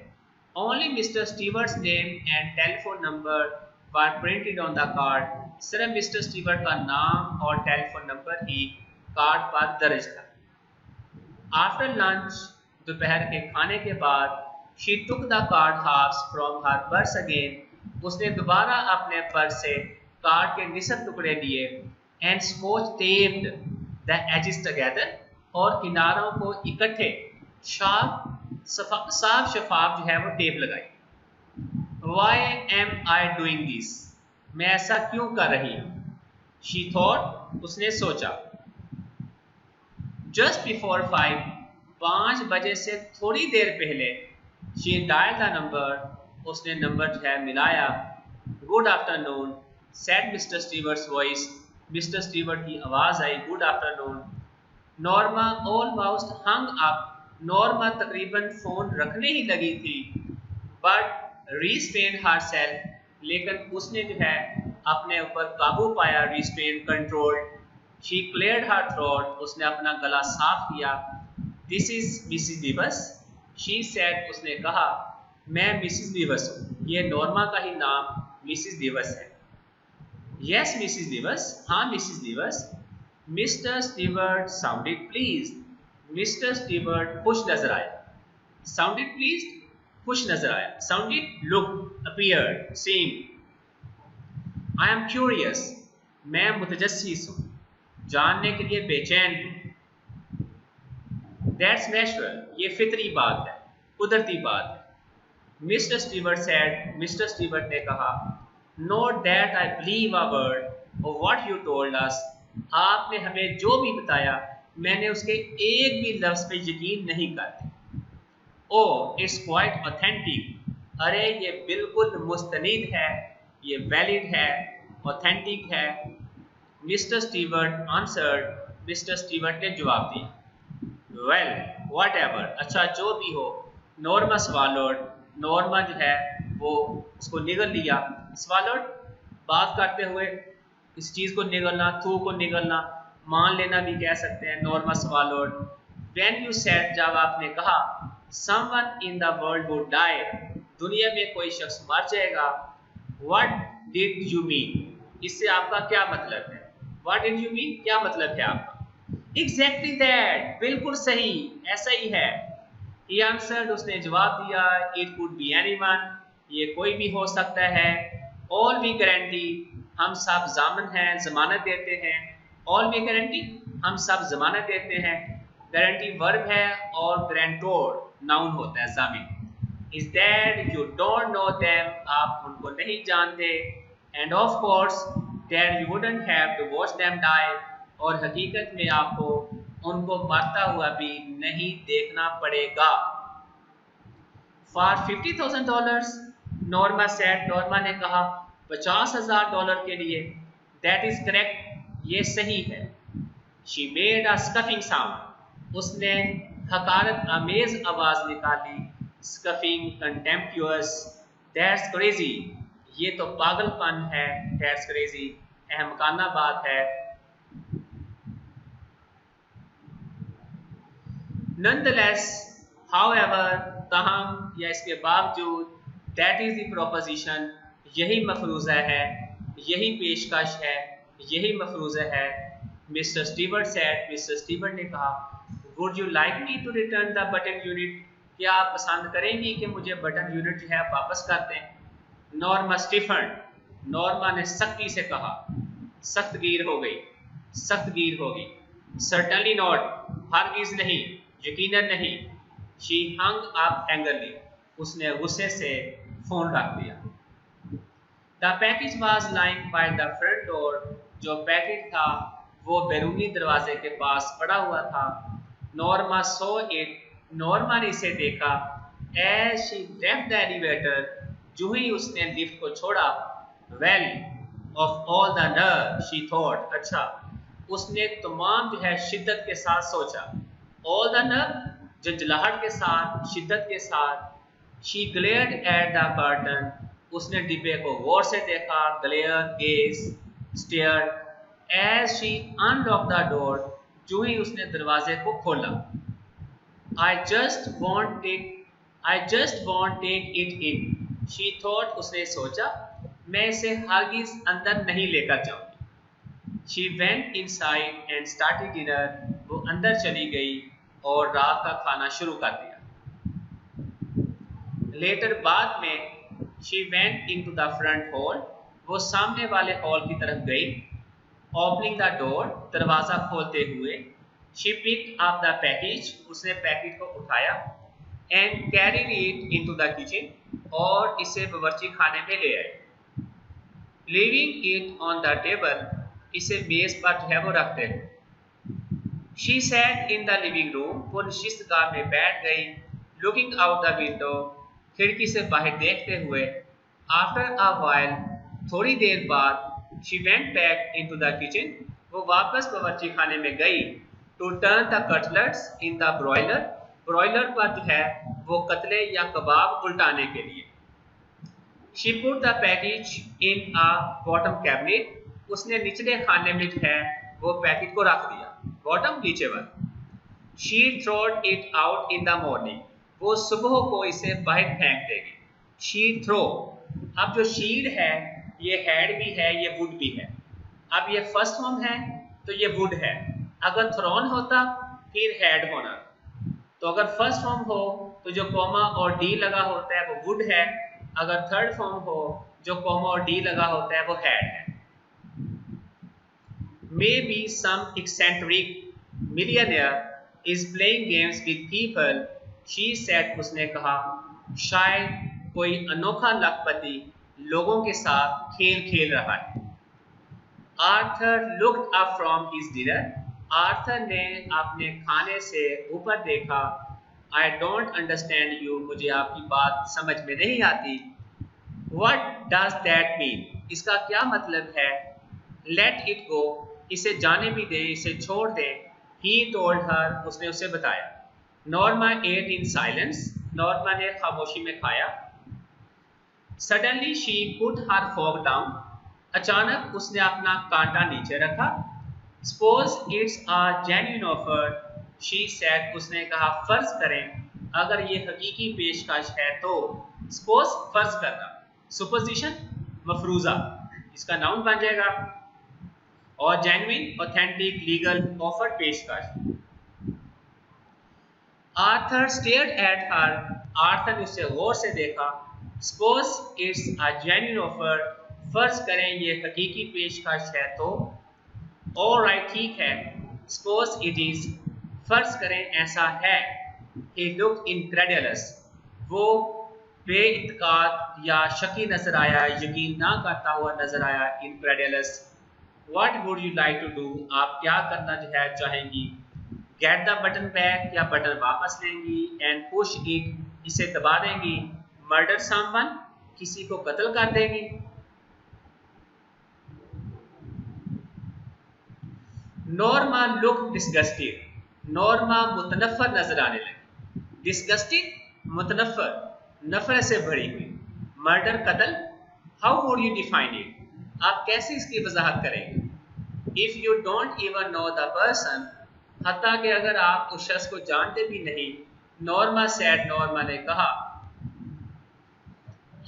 Only Mr. Stewart's name and telephone number were printed on the card, सिर्फ मिस्टर स्टीवर्ट का नाम और टेलीफोन नंबर ही कार्ड पर दर्ज था। आफ्टर लंच, दोपहर के खाने के बाद, she took the card halves from her purse again, उसने दोबारा अपने पर्स से कार्ड के निसफ टुकड़े लिए। And scotch taped the edges together, और किनारों को इकट्ठे साफ शफाफ जो है वो टेप लगाई। Why am I doing this? मैं ऐसा क्यों कर रही हूँ? She thought, उसने सोचा। Just before 5 बजे से थोड़ी देर पहले, she dialed the number, उसने नंबर जो है मिलाया। Good afternoon, said Mr. Stewart's voice, Mr. Stewart की आवाज़ आई। Good afternoon. Norma almost hung up, Norma तकरीबन फोन रखने ही लगी थी। But restrained herself, लेकिन उसने जो है अपने ऊपर काबू पाया, restrained, controlled. She cleared her throat, उसने अपना गला साफ किया. This is Mrs. Davis. She said, उसने कहा, मैं मिसिस डेविस हूँ. ये नॉर्मा का ही नाम मिसिस डेविस है. Yes, Mrs. Davis. हाँ, Mrs Davis. Mister Stewart sounded please. Mister Stewart खुश नजर आया. साउंडेड प्लीज, खुश नजर आया. Sounded look, appeared, same. I am curious, मैं मुतजस्सिस हूँ, जानने के लिए बेचैन हूँ. दैट्स नेचुरल, ये फितरी बात है, कुदरती बात है. Mister Stewart said, mister Stewart ने कहा, note that I believe a word of what you told us. आपने हमें जो भी बताया, मैंने उसके एक भी लफ्ज पे यकीन नहीं करती. ओह, इट्स क्वाइट ऑथेंटिक. अरे ये बिल्कुल मुस्तनीद है, ये वैलिड है, ऑथेंटिक है. Mister Stewart answered, mister Stewart ने जवाब दिया. वेल, व्हाट एवर, अच्छा जो भी हो. नॉर्मा स्वॉलोड, नॉर्मा जो है वो उसको निगल लिया. स्वॉलोड, बात करते हुए इस चीज़ को निगलना, थू को निगलना, मान लेना भी कह सकते हैं. Norma swallowed. When you said, जब आपने कहा, someone in the world would die, दुनिया में कोई शख्स मर जाएगा. व्हाट डिड यू मीन, इससे आपका क्या मतलब है? व्हाट डिड यू मीन, क्या मतलब है आपका? एग्जैक्टली दैट, बिल्कुल सही, ऐसा ही है. He answered, उसने जवाब दिया, it could be anyone, ये कोई भी हो सकता है. All we guarantee, हम सब जामिन हैं, जमानत देते हैं. All we guarantee, हम सब जमानत देते हैं. गारंटी वर्ब है और guarantor नाउन होता है, जामिन. Is that you don't know them, आप उनको नहीं जानते. And of course, that you wouldn't have to watch them die, और हकीकत में आपको उनको मरता हुआ भी नहीं देखना पड़ेगा. For $50,000, नॉर्मा सेड, नॉर्मा ने कहा, $50,000 के लिए. That is correct, ये सही है. She made a scoffing sound, उसने हकारत आमेज आवाज निकाली. Scoffing, contemptuous. That's crazy, ये तो पागलपन है. That's crazy, अहमकाना बात है. Nonetheless, however, ताहम या इसके बावजूद, that is the proposition, यही मफरूज़ा है, यही पेशकश है, यही मफरूज़ा है. Mister Stewart said, mister Stewart ने कहा, would you like me to return the button unit, क्या आप पसंद करेंगी कि मुझे बटन यूनिट जो है वापस कर दें? नॉर्मा स्टीफन, नॉर्मा ने सख्ती से कहा, सख्तगीर हो गई, सख्तगीर होगी. Certainly not, हरगिज़ नहीं, यकीनन नहीं. She hung up angrily, उसने गुस्से से फोन रख दिया. The package was lying by the front door, जो पैकेट था वो बैरूनी दरवाजे के पास पड़ा हुआ था. Norma saw it, नॉर्मा ने इसे देखा. As she left the elevator, जो ही उसने लिफ्ट को छोड़ा. Well, of all the nerve, she thought, अच्छा, उसने तमाम जो है शिद्दत के साथ सोचा. All the nerve, जंजलाहट के साथ, शिद्दत के साथ. She glared at the curtain, उसने डिब्बे को गौर से देखा. Glare, gaze, stared. As she unlocked the door, जो ही उसने दरवाजे को खोला. I just won't take it in, she thought, उसने सोचा, मैं इसे हरगिज़ अंदर नहीं लेकर जाऊंगी. She went inside and started dinner, वो अंदर चली गई और रात का खाना शुरू कर दिया. Later, बाद में, she went into the front hall, वो सामने वाले हॉल की तरफ गई. Opening the door, दरवाजा खोलते हुए. She picked up the package, उसने पैकेट को उठाया. And carried it into the kitchen, और इसे बावर्ची खाने में ले आई. Leaving it on the table, इसे मेज पर जो है वो रखते हैं. She sat in the living room, वो नशिस्तगाह में बैठ गई. Looking out the window, खिड़की से बाहर देखते हुए. After a while, थोड़ी देर बाद, she went back into the kitchen, वो वापस बावर्ची खाने में गई. To turn the cutlets in the broiler, broiler पर जो है वो कतले या कबाब उल्टाने के लिए. She put the package in a bottom cabinet, उसने निचले खाने में जो है वो पैकेज को रख दिया, बॉटम नीचे वाला। She थ्रोड it out in the morning, वो सुबह को इसे बाहर फेंक देगी। शी थ्रो, अब जो शीड है ये हैड भी है, ये वुड भी है। अब ये फर्स्ट फॉर्म है तो ये वुड है, अगर थ्रोन होता फिर हैड होना। तो अगर फर्स्ट फॉर्म हो तो जो कॉमा और डी लगा होता है वो वुड है, अगर थर्ड फॉर्म हो जो कॉमा और डी लगा होता है वो हैड है। Maybe some eccentric millionaire is playing games with people, she said, उसने कहा, शायद कोई अनोखा लखपति लोगों के साथ खेल खेल रहा है। Arthur looked up from his dinner, Arthur ने अपने खाने से ऊपर देखा। आई डोंट अंडरस्टैंड यू, मुझे आपकी बात समझ में नहीं आती। व्हाट डज दैट मीन, इसका क्या मतलब है। लेट इट गो, इसे जाने भी दे, इसे छोड़ दे। ही टोल्ड हर, उसने उसे बताया। Norma ate in silence, Norma ने खामोशी में खाया। Suddenly she put her fork down, अचानक उसने अपना कांटा नीचे रखा। Suppose it's a genuine offer, she said, उसने कहा, फर्ज करें अगर ये हकीकी पेशकश है तो। सपोज फर्ज करना, सुपोजिशन मफरूजा, इसका नाउन बन जाएगा, और जेन्युइन ऑथेंटिक लीगल ऑफर पेशकश। Arthur stared at her, Arthur ने उसे गौर से देखा। Suppose it's a genuine offer, फर्ज करें ये हकीकी पेशकश है तो। ऑलराइट, ठीक है। सपोज इट इज, फर्ज करें ऐसा है। ही लुक्ड इनक्रेडुलस, वो बेइत्काद या शकी नजर आया, यकीन ना करता हुआ नजर आया, incredulous. What would you like to do, आप क्या करना जो है चाहेंगी। गेट द बटन बैक, या बटन वापस लेंगी। एंड पुश इट, इसे दबा देंगी। मर्डर समवन, किसी को कत्ल कर देगी। नॉर्मा लुक डिस्गस्टेड, नॉर्मा मुतनफ़र नजर आने लगी। डिस्गस्टेड, मुतनफ़र, नफरत से भरी हुई। मर्डर, कत्ल। How would you define it, आप कैसे इसकी वजाहत करेंगे। If you don't even know the person, हत्ता कि अगर आप उस शख्स को जानते भी नहीं। नॉर्मा सेड, नॉर्मा ने कहा।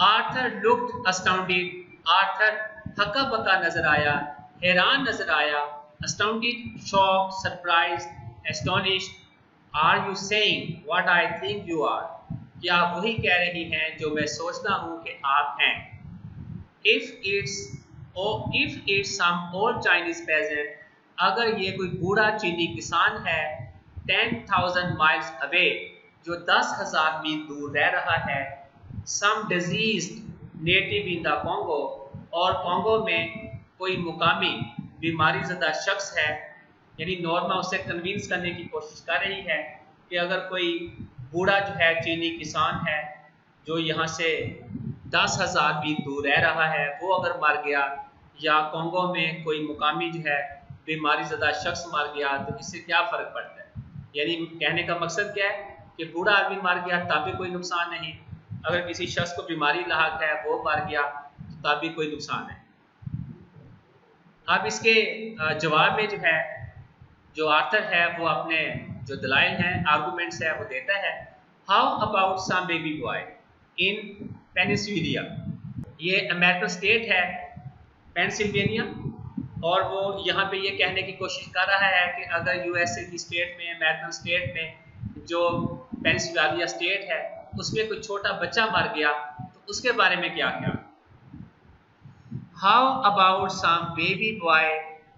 आर्थर लुक्ड अस्टाउंडेड, आर्थर हक्का बक्का नजर आया, हैरान नजर आया। astounded, shocked, surprised, astonished. Are you saying what I think you are? क्या आप वही कह रही हैं जो मैं सोचता हूँ कि आप हैं। If it's some old Chinese peasant, अगर ये कोई बूढ़ा चीनी किसान है, 10,000 miles away, जो 10,000 मील दूर रह रहा है, some diseased native in the Congo, और कॉन्गो में कोई मुकामी बीमारी ज़दा शख्स है। यानी नॉर्मा उसे कन्विंस करने की कोशिश कर रही है कि अगर कोई बूढ़ा जो है चीनी किसान है जो यहाँ से 10,000 मील दूर रह रहा है, वो अगर मर गया, या कॉन्गो में कोई मुकामी जो है बीमारी ज़दा शख्स मर गया, तो इससे क्या फ़र्क पड़ता है। यानी कहने का मकसद क्या है कि बूढ़ा आदमी मर गया तब भी कोई नुकसान नहीं, अगर किसी शख्स को बीमारी लाहक है वो मर गया तब भी कोई नुकसान नहीं। अब इसके जवाब में जो है जो आर्थर है वो अपने जो दलाइल हैं, आर्गूमेंट्स है वो देता है। How about some baby boy in Pennsylvania, ये अमेरिकन स्टेट है पेंसिल्वेनिया, और वो यहाँ पे ये कहने की कोशिश कर रहा है कि अगर यूएसए की स्टेट में, अमेरिकन स्टेट में जो पेंसिल्वेनिया स्टेट है उसमें कोई छोटा बच्चा मर गया तो उसके बारे में क्या ख्याल। How about some baby boy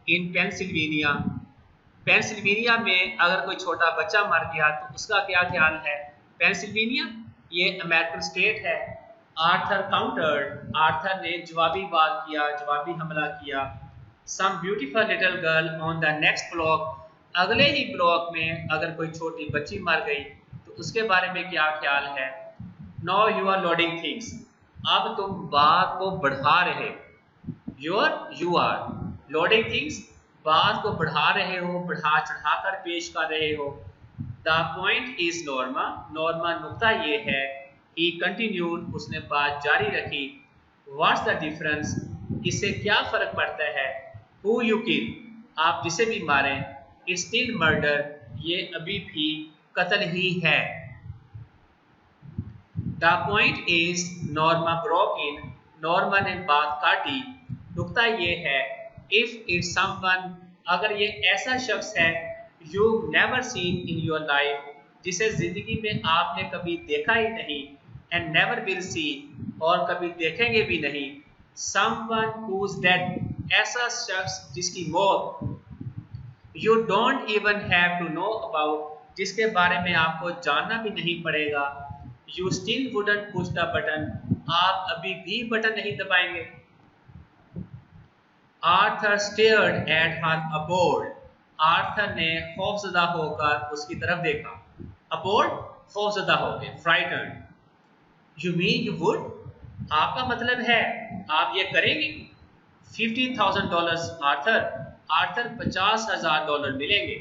in Pennsylvania, Pennsylvania में अगर कोई छोटा बच्चा मर गया तो उसका क्या ख्याल है। पेंसिल्वेनिया ये अमेरिकन स्टेट है। आर्थर काउंटर्ड, आर्थर ने जवाबी वार किया, जवाबी हमला किया। Some beautiful little girl on the next block, अगले ही ब्लॉक में अगर कोई छोटी बच्ची मर गई तो उसके बारे में क्या ख्याल है। Now you are loading things, अब तुम बात को बढ़ा रहे, यू आर लोडिंग थिंग्स, बात को बढ़ा रहे हो, बढ़ा चढ़ा कर पेश कर रहे हो। The point is Norma, Norma नुक्ता ये है। ही कंटिन्यूड, उसने बात जारी रखी। व्हाट्स द डिफरेंस, इससे क्या फर्क पड़ता है। हु यू किल, आप जिसे भी मारें, इट्स स्टिल मर्डर, ये अभी भी कत्ल ही है। The point is Norma broke in, Norma ने बात काटी। नुकता ये है, इफ इट्स समवन, अगर ये ऐसा शख्स है you never seen in your life, जिसे जिंदगी में आपने कभी देखा ही नहीं, एंड नेवर विल सी, और कभी देखेंगे भी नहीं, समवन हु इज डेड, ऐसा शख्स जिसकी मौत, you don't even have to know about, जिसके बारे में आपको जानना भी नहीं पड़ेगा, you still wouldn't push the button, आप अभी भी बटन नहीं दबाएंगे। Arthur stared at her abhorred, Arthur ने खौफजदा होकर उसकी तरफ देखा। अबोर्ड, खौफजदा हो गए, frightened. You mean you would, आपका मतलब है आप ये करेंगे। $50,000 आर्थर, आर्थर $50,000 मिलेंगे।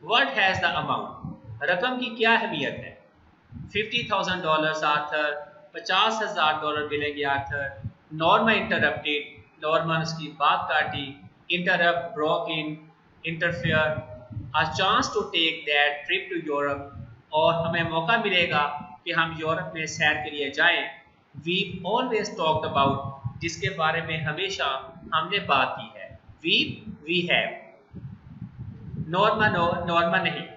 व्हाट हैज द अमाउंट, रकम की क्या अहमियत है। $50,000 आर्थर, $50,000 मिलेंगे आर्थर। नॉर्मा इंटरप्टेड, नॉर्मा ने उसकी बात काटी। Interrupt, broke in, interfere, a chance to take that trip to Europe, और हमें मौका मिलेगा कि हम यूरोप में सैर के लिए जाएं। वी ऑलवेज टॉक्ड अबाउट, जिसके बारे में हमेशा हमने बात की है। We have. Norma no, Norma नहीं।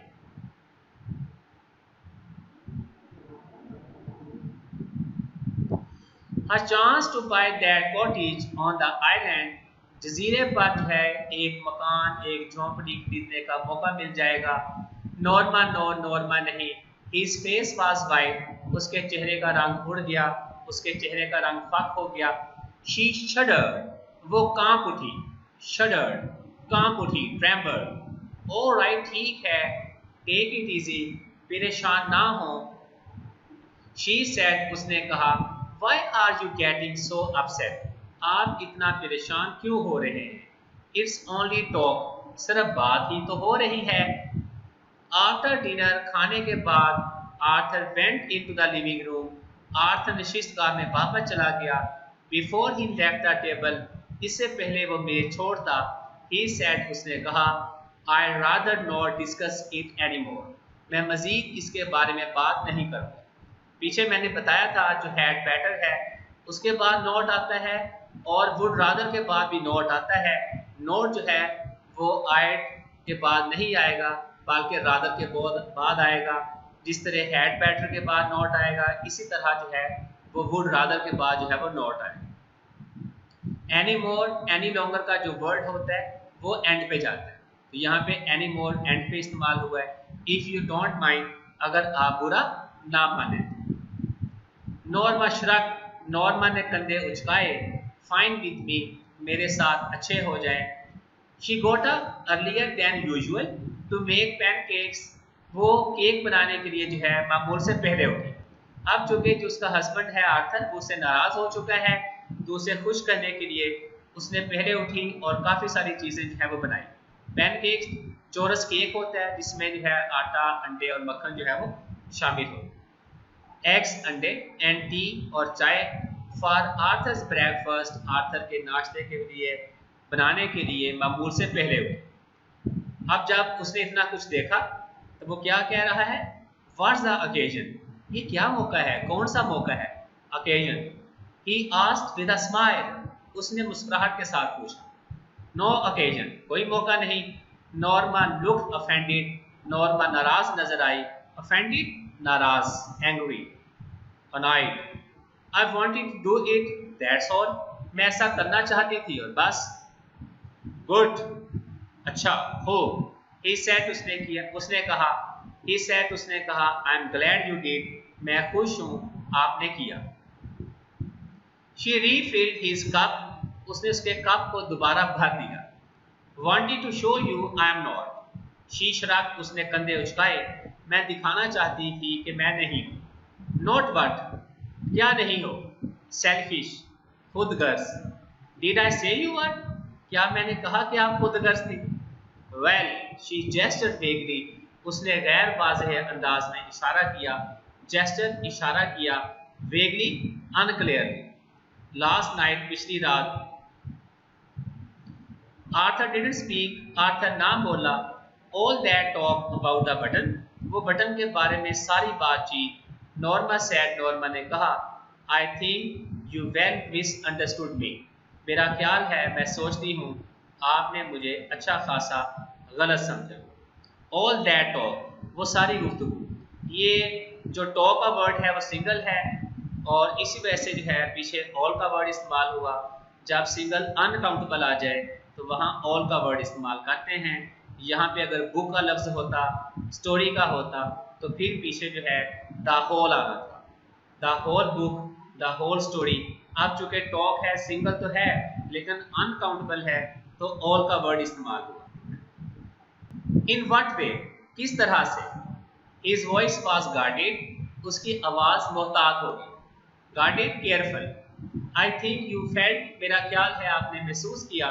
A chance to buy that cottage on the island, जजीरे पर जो है एक मकान, एक झोंपड़ी खरीदने का मौका मिल जाएगा। नॉर्मा नो, नॉर्मा नहीं। His face was white, उसके चेहरे का रंग उड़ गया, उसके चेहरे का रंग फाक हो गया। She shuddered, वो कांप उठी। Shuddered, कांप उठी, trembled। All right, ठीक है, take it easy, परेशान ना हो। She said, उसने कहा, Why are you getting so upset? आप इतना परेशान क्यों हो रहे हैं? It's only talk, सिर्फ बात ही तो हो रही है। After dinner, खाने के बाद, Arthur went into the living room. Arthur नशिस्तगाह में वापस चला गया। Before he left the table, इससे पहले वो मेज छोड़ता, he said, उसने कहा, I'd rather not discuss it anymore. मैं मजीद इसके बारे में बात नहीं करूँगा। पीछे मैंने बताया था जो हैड बेटर है उसके बाद नॉट आता है, और वुड रादर के बाद भी नॉट आता है। नॉट जो है वो आइड के बाद नहीं आएगा बल्कि रादर के बाद आएगा। जिस तरह हैड बेटर के बाद नॉट आएगा, इसी तरह जो है वो वुड रादर के बाद जो है वो नॉट आएगा। एनी मोर, एनी लॉन्गर का जो वर्ड होता है वो एंड पे जाता है, तो यहाँ पे एनी मोर एंड पे इस्तेमाल हुआ है। इफ यू डोंट माइंड, अगर आप बुरा ना माने। नॉर्मा श्रक, नॉर्मा ने कंधे उचकाए। फाइन विद मी, मेरे साथ अच्छे हो जाएं। She got up earlier than usual to make pancakes, वो केक बनाने के लिए जो है मामूल से पहले उठी। अब चूंकि जो उसका हस्बैंड है आर्थर वो उससे नाराज हो चुका है, तो उसे खुश करने के लिए उसने पहले उठी और काफ़ी सारी चीज़ें जो है वो बनाई। पैनकेक्स चोरस केक होता है जिसमें जो है आटा, अंडे और मक्खन जो है वो शामिल हो। एग्स, अंडे, एंड टी और चाय। फॉर आर्थर्स ब्रेकफास्ट, आर्थर के नाश्ते के लिए बनाने के लिए मामूल से पहले उठे। अब जब उसने इतना कुछ देखा तो वो क्या कह रहा है, व्हाट्स द ओकेजन, ये क्या मौका है, कौन सा मौका है, occasion. He asked with a smile, उसने मुस्कुराहट के साथ पूछा। नो ओकेजन, कोई मौका नहीं। नॉर्मा लुक्ड ऑफेंडेड, नॉर्मा नाराज नजर आई। ऑफेंडेड, नाराज, angry, annoyed. I wanted to do it, that's all, मैं ऐसा करना चाहती थी और बस। गुड, अच्छा, हो। ही सेड, उसने कहा। ही सेड, उसने कहा, I am glad you did, मैं खुश हूं आपने किया। शी रीफिल्ड हिज कप, उसने उसके कप को दोबारा भर दिया। Wanted to show you I am not. She shrug, उसने कंधे उचकाए। मैं दिखाना चाहती थी कि मैं नहीं हूं। नॉट व्हाट, क्या नहीं हो। Selfish, Khudgarz. डिड आई से यू वर, क्या मैंने कहा कि आप खुदगर्ज थी। वेल, शी जेस्चर्ड वेगली, उसने गैर वाज़ेह अंदाज में इशारा किया। जेस्चर, इशारा किया। वेगली, अनक्लियरली। लास्ट नाइट, पिछली रात, आर्थर डिडंट स्पीक, आर्थर ना बोला, all that talk about the button, वो बटन के बारे में सारी बातचीत, नॉर्मा सैड, नॉर्मा ने कहा, I think you well misunderstood me, मेरा ख्याल है, मैं सोचती हूँ आपने मुझे अच्छा खासा गलत समझा। ऑल दैट टॉक, वो सारी गुफ्तगू, ये जो टॉक का वर्ड है वो सिंगल है और इसी वजह से जो है पीछे ऑल का वर्ड इस्तेमाल हुआ। जब सिंगल अनकाउंटेबल आ जाए तो वहाँ ऑल का वर्ड इस्तेमाल करते हैं। यहाँ पे अगर बुक का लफ्ज होता, स्टोरी का होता, तो फिर पीछे जो है द होल आना था, the whole book, the whole story. अब चूंकि टॉक है, सिंगल तो है लेकिन अनकाउंटेबल है, तो ऑल का वर्ड इस्तेमाल हुआ। इन व्हाट वे, किस तरह से, हिज वॉइस वॉज गार्डेड, उसकी आवाज मोहतात होगी, guarded careful, I think you felt, मेरा ख्याल है आपने महसूस किया,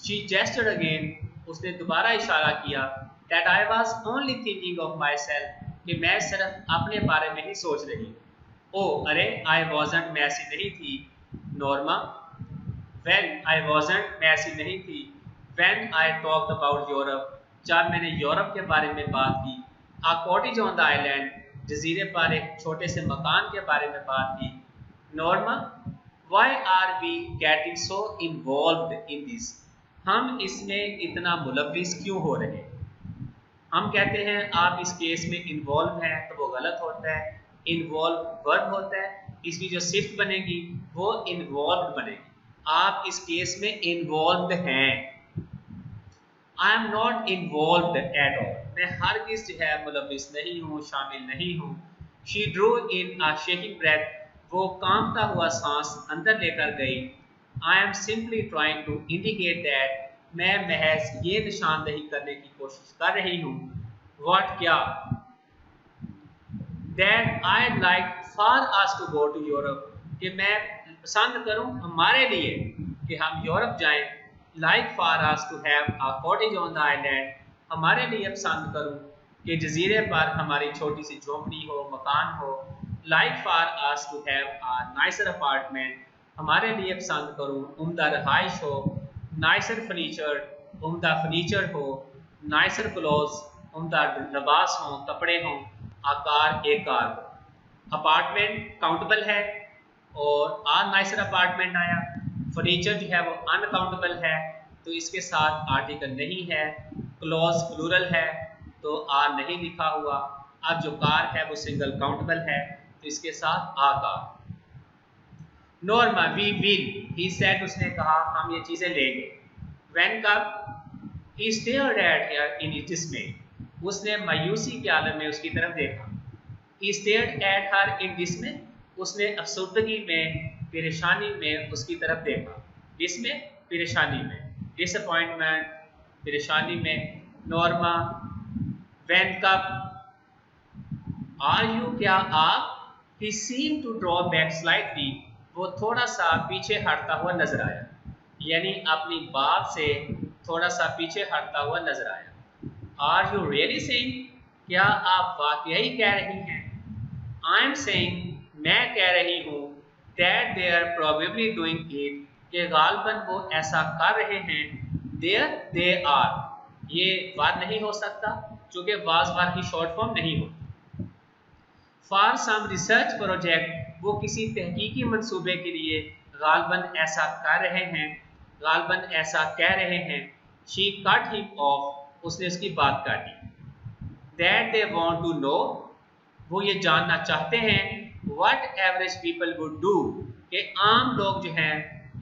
शी जेस्टर्ड अगेन, उसने दोबारा इशारा किया, that I was only thinking of my self, कि मैं सिर्फ अपने बारे में ही सोच रही। ओ अरे, आई वॉजंट, मैं ऐसी नहीं थी, नॉर्मा, वेल आई वॉजंट, मैं ऐसी नहीं थी, when I talked about Europe, जब मैंने यूरोप के बारे में बात की, आ कॉटेज ऑन द आइलैंड, जजीरे पर एक छोटे से मकान के बारे में बात की, Norma, why are we getting so involved in this, हम इसमें इतना मुलविस क्यों हो रहे हैं। हम कहते हैं आप इस केस में इन्वॉल्व हैं तो वो गलत होता है, इन्वॉल्व वर्ब होता है, इसकी जो सिफ्त बनेगी वो इन्वॉल्व बनेगी, आप इस केस में इन्वॉल्व हैं। आई am not involve at all, मैं हरगिज़ जो है मुलविस नहीं हूँ, शामिल नहीं हूँ। She drew in a shaking breath, वो कांपता हुआ सांस अंदर लेकर गई। I am simply trying to indicate that, मैं महज ये निशानदेही करने की कोशिश कर रही हूँ, व्हाट, क्या, that I like for us to go to Europe, कि मैं पसंद करूँ हमारे लिए कि हम यूरोप जाएं, like for us to have a cottage on the island, हमारे लिए पसंद करूँ कि जजीरे पर हमारी छोटी सी झोंपड़ी हो, मकान हो, like for us to have a nicer apartment, हमारे लिए पसंद करूँ उम्दा रहाइश हो, नाइसर फर्नीचर, उम्दा फर्नीचर हो, नाइसर क्लोज, उम्दा लिबास हो, कपड़े हों, आकार एक कार हो, अपार्टमेंट काउंटेबल है और आ नाइसर अपार्टमेंट आया, फर्नीचर जो है वो अनकाउंटेबल है तो इसके साथ आर्टिकल नहीं है, क्लॉज प्लूरल है तो आ नहीं लिखा हुआ, अब जो कार है वो सिंगल काउंटेबल है तो इसके साथ आ कार। Norma, we will, he said, उसने कहा हम ये चीजें लेंगे, व्हेन, कब, ही स्टेयर्ड एट हर इन डिस्मे, उसने मायूसी के आलम में उसकी तरफ देखा, he stared at her in dismay, उसने अफसुर्दगी में, परेशानी में उसकी तरफ देखा, जिसमें, परेशानी में, डिसअपॉइंटमेंट, परेशानी में, नॉर्मा, व्हेन, कब, आर यू, क्या आप, he seemed to draw back slightly, वो थोड़ा सा पीछे हटता हुआ नजर आया, यानी अपनी बात से थोड़ा सा पीछे हटता हुआ नजर आया। आर यू रियली सेइंग, क्या आप वाकई कह रही हैं, आई एम सेइंग, मैं कह रही हूँ, that they are probably doing it, कि गालबन वो ऐसा कर रहे हैं, देयर दे आर, ये वाद नहीं हो सकता क्योंकि वाज वार की शॉर्ट फॉर्म नहीं होती। फॉर सम रिसर्च प्रोजेक्ट, वो किसी तहकीकी मंसूबे के लिए गालबन ऐसा कर रहे हैं, गालबन ऐसा कह रहे हैं, शी कट हिम ऑफ, उसने उसकी बात काटी, that they want to know, वो ये जानना चाहते हैं, what average people would do, कि आम लोग जो हैं,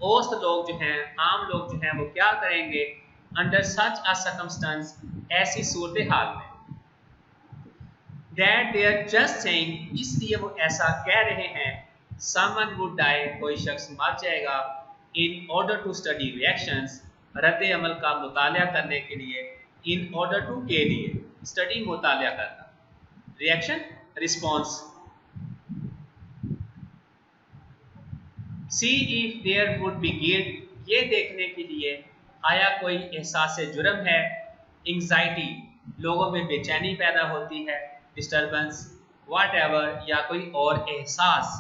औसत लोग जो हैं, आम लोग जो हैं वो क्या करेंगे, अंडर सच अ सर्कमस्टेंस, ऐसी सूरत हाल में, that they are just saying, इसलिए वो ऐसा कह रहे हैं, समवन वुड डाई, कोई शख्स मर जाएगा, in order to study reactions, रद्द अमल का मुताला करने के लिए, इन ऑर्डर टू के लिए, स्टडी मुताला करना, reaction response, see if there would be guilt, ये देखने के लिए आया कोई एहसास जुर्म है, एंग्जाइटी, लोगों में बेचैनी पैदा होती है, डिस्टर्बेंस, व्हाटएवर, या कोई और एहसास,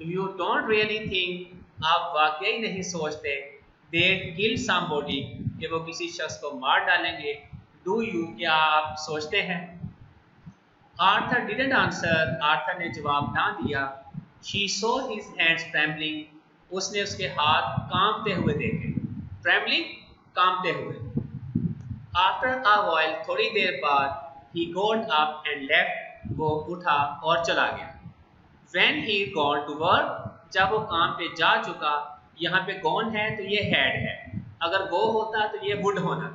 यू डोंट रियली थिंक, आप वाकई नहीं सोचते they kill somebody कि वो किसी शख्स को मार डालेंगे? Do you, क्या आप सोचते हैं? आर्थर didn't answer, आर्थर ने जवाब ना दिया। She saw his hands trembling, उसने उसके हाथ कांपते हुए देखे। Trembling, कांपते हुए। After a while, थोड़ी देर बाद he got up and left, वो उठा और चला गया। When he gone to work, जब वो काम पे जा चुका, यहाँ पे gone है तो ये had है, अगर go होता तो ये would होना।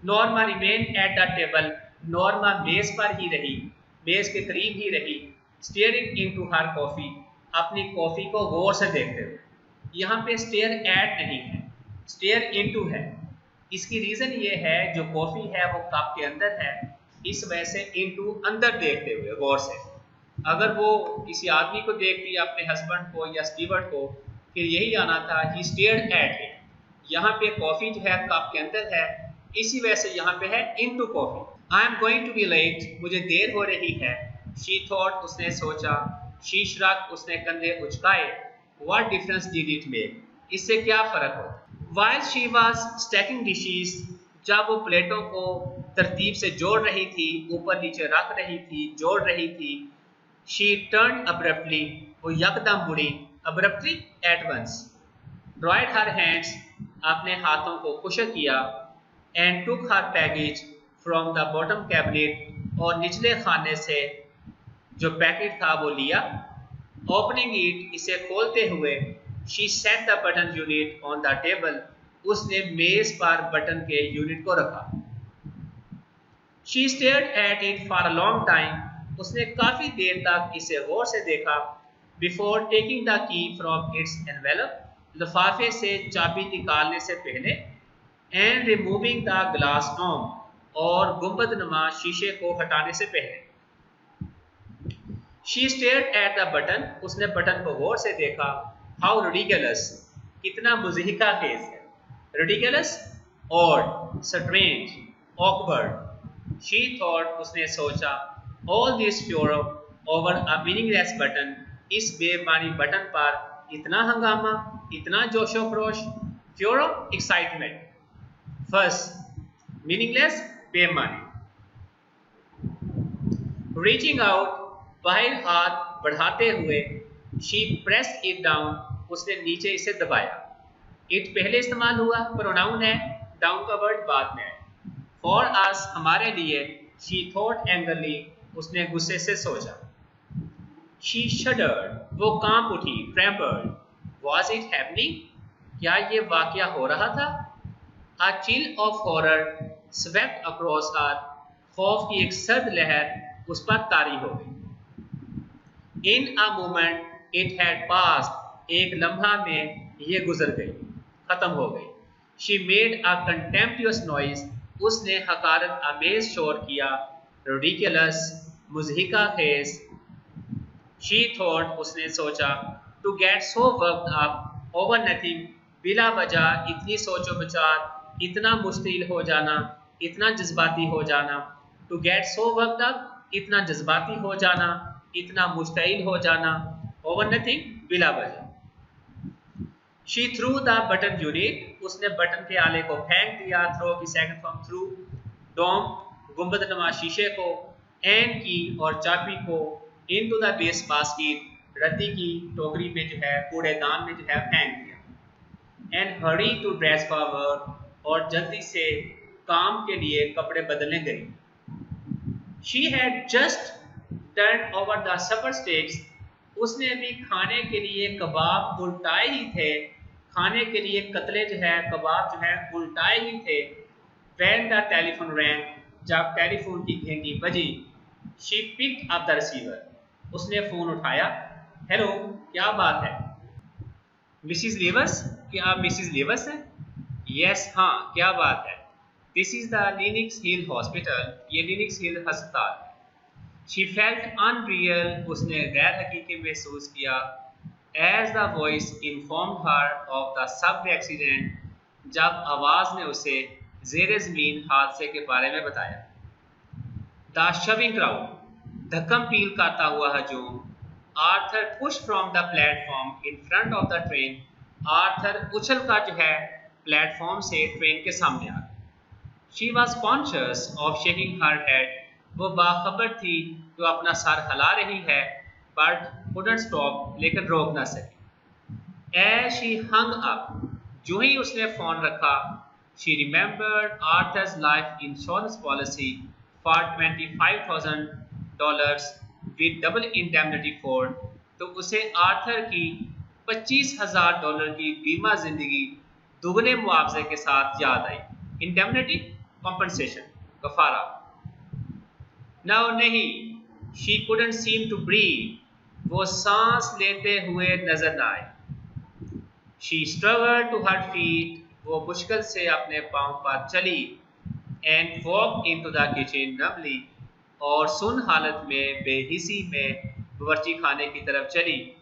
Norma remained at the table, Norma मेज पर ही रही, मेज के करीब ही रही, staring into her coffee, अपनी कॉफी को गौर से देखते हुए। यहाँ पे stare at नहीं है, stare into है। इसकी रीजन ये है, जो कॉफी है वो कप के अंदर है, इस वजह से into अंदर देखते हुए गौर से। अगर वो किसी आदमी को देखती, अपने हस्बैंड को या स्टीवर्ड को, फिर यही आना था he stared at it। यहाँ पे कॉफी जो है कप के अंदर है, इसी वजह से यहाँ पे है into coffee. I am going to be late, मुझे देर हो रही है। She thought, उसने सोचा। She shrugged, उसने कंधे उचकाए। What difference did it make? इससे क्या फर्क होता? While she was stacking dishes, जब वो प्लेटों को तरतीब से जोड़ रही थी, ऊपर नीचे रख रही थी, जोड़ रही थी, she turned abruptly, वो यकदम मुड़ी, abruptly at once, dried her hands, अपने हाथों को खुश्क किया, and took her package from the bottom cabinet, और निचले खाने से जो पैकेट था वो लिया। Opening it, इसे खोलते हुए, she set the button unit on the table, उसने मेज पर बटन के यूनिट को रखा। She stared at it for a long time, उसने काफी देर तक इसे गौर से देखा। Before taking the key from its envelope, लिफाफे से चाबी निकालने से पहले, and removing the glass dome, और गुंबदनुमा शीशे को हटाने से पहले। She stared at the button, उसने बटन को गौर से देखा। How ridiculous, कितना मुज़हिका केस है। Ridiculous, odd, strange, awkward. She thought, उसने सोचा, all this furor over a meaningless button, इस बेमानी बटन पर इतना हंगामा, इतना जोशो खरोश। Furor, excitement, fuss, meaningless, बेमानी। Reaching out, बाहर हाथ बढ़ाते हुए, she pressed it down, उसने नीचे इसे दबाया। It पहले इस्तेमाल हुआ, प्रोनाउन है, डाउन का वर्ड बाद में है। For us, हमारे लिए, she thought angrily, उसने गुस्से से सोचा। She shuddered, वो कांप उठी, trembled. Was it happening? क्या ये वाकया हो रहा था? A chill of horror swept across her, खौफ की एक सर्द लहर उस पर तारी हो गई। In a moment, it had passed, एक लम्हा में ये गुजर गई, खत्म हो गई। She made a contemptuous noise, उसने हकारत आमेज शोर किया। Ridiculous, मुज़हिका खेज। She thought, उसने सोचा, to get so worked up over nothing, बिला वजह इतनी सोचो विचार, इतना मुश्तिल हो जाना, इतना जज्बाती हो जाना। To get so worked up, इतना जज्बाती हो जाना, इतना मुश्तिल हो जाना, over nothing, बिला वजह। She threw the button unit, उसने बटन के आले को फेंक दिया। Throw की सेकंड फॉर्म threw। Dome, गुंबदनुमा शीशे को, and की और चाबी को, into the waste basket, रद्दी की टोकरी में जो है, कूड़ेदान में जो है फेंक दिया। And hurry to dress for work, और जल्दी से काम के लिए कपड़े बदलने गई। She had just turned over the supper steaks, उसने अभी खाने के लिए कबाब उल्टाए ही थे, खाने के लिए कतले जो है कबाब जो है उल्टाए ही थे। When the telephone rang, जब टेलीफोन की घंटी बजी, she picked up the receiver, उसने फोन उठाया। हेलो, क्या बात है? मिसिस लेवर्स, क्या आप मिसिस लेवर्स हैं? यस, हाँ, क्या बात है? This is the Linux hill hospital, ये लिनिक्स हिल अस्पताल है। She felt unreal, उसने गैर हकीकी महसूस किया। As the voice informed her of the subway accident, जब आवाज़ ने उसे ज़ेरे ज़मीन हादसे के बारे में बताया। The shoving crowd, धक्कम पील करता हुआ हजूम। Arthur pushed from the platform in front of the train, Arthur उछल कर जो है प्लेटफॉर्म से ट्रेन के सामने आ गया। She was conscious of shaking her head, वो बाखबर थी जो अपना सर हिला रही है, बट couldn't स्टॉप, लेकिन रोक ना सकी। एज शी हंग अप, जो ही उसने फोन रखा, she remembered Arthur's life insurance policy for $25,000 with double indemnity for, तो उसे आर्थर की $25,000 की बीमा जिंदगी दुगने मुआवजे के साथ याद आई। इंडेमनिटी कॉम्पनसेशन, कफारा। नाउ नहीं, she couldn't seem to breathe, वो सांस लेते हुए नजर न आए। She struggled to her feet, वो मुश्किल से अपने पांव पर चली। And walk into the kitchen numbly, और सुन हालत में बेहिसी में बावर्ची खाने की तरफ चली।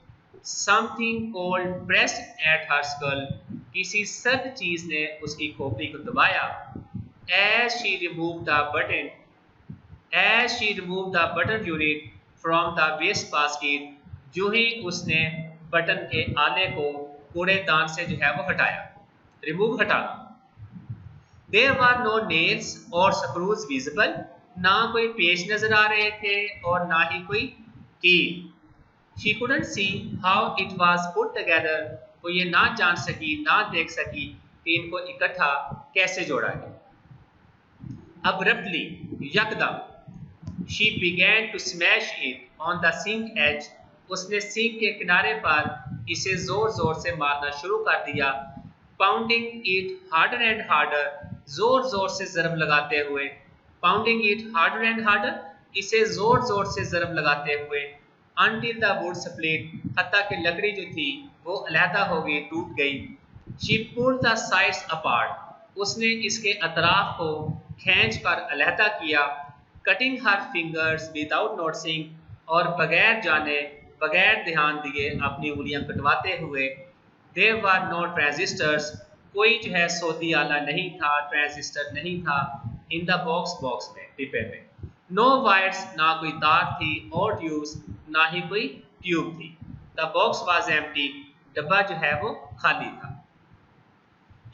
Something cold pressed at her skull, किसी सर्द चीज ने उसकी खोपड़ी को दबाया। As she removed the button unit from the waste basket, जो ही उसने बटन के आले को कूड़ेदान से जो है वो हटाया, रिमूव हटाना। There were no nails or screws visible, ना कोई पेच नजर आ रहे थे और ना ही कोई कील। She couldn't see how it was put together, वो ये ना जान सकी, ना देख सकी कि इनको इकट्ठा कैसे जोड़ा गया। Abruptly, यकदम, she began to smash it on the sink edge, उसने सिंक के किनारे पर इसे जोर जोर से मारना शुरू कर दिया। Pounding it harder and harder, जोर जोर से ज़रब लगाते हुए। Pounding it harder and harder, इसे जोर जोर से ज़रब लगाते हुए। Until the wood split, हत्ता कि लकड़ी जो थी वो अलहदा हो गई, टूट गई। She pulled the sides apart, उसने इसके अतराफ को खींच कर अलहदा किया। कटिंग हर फिंगर्स विदाउट नोटिसिंग, और बगैर जाने बगैर ध्यान दिए अपनी उंगलियां कटवाते हुए। देयर वर नो ट्रांजिस्टर्स, कोई जो है सोती आला नहीं था, ट्रांजिस्टर नहीं था। इन द बॉक्स में, डिब्बे में। नो वायर्स, ना कोई तार थी, और ट्यूब्स, ना ही कोई ट्यूब थी। द बॉक्स वाज एम्प्टी, डब्बा जो है वो खाली था।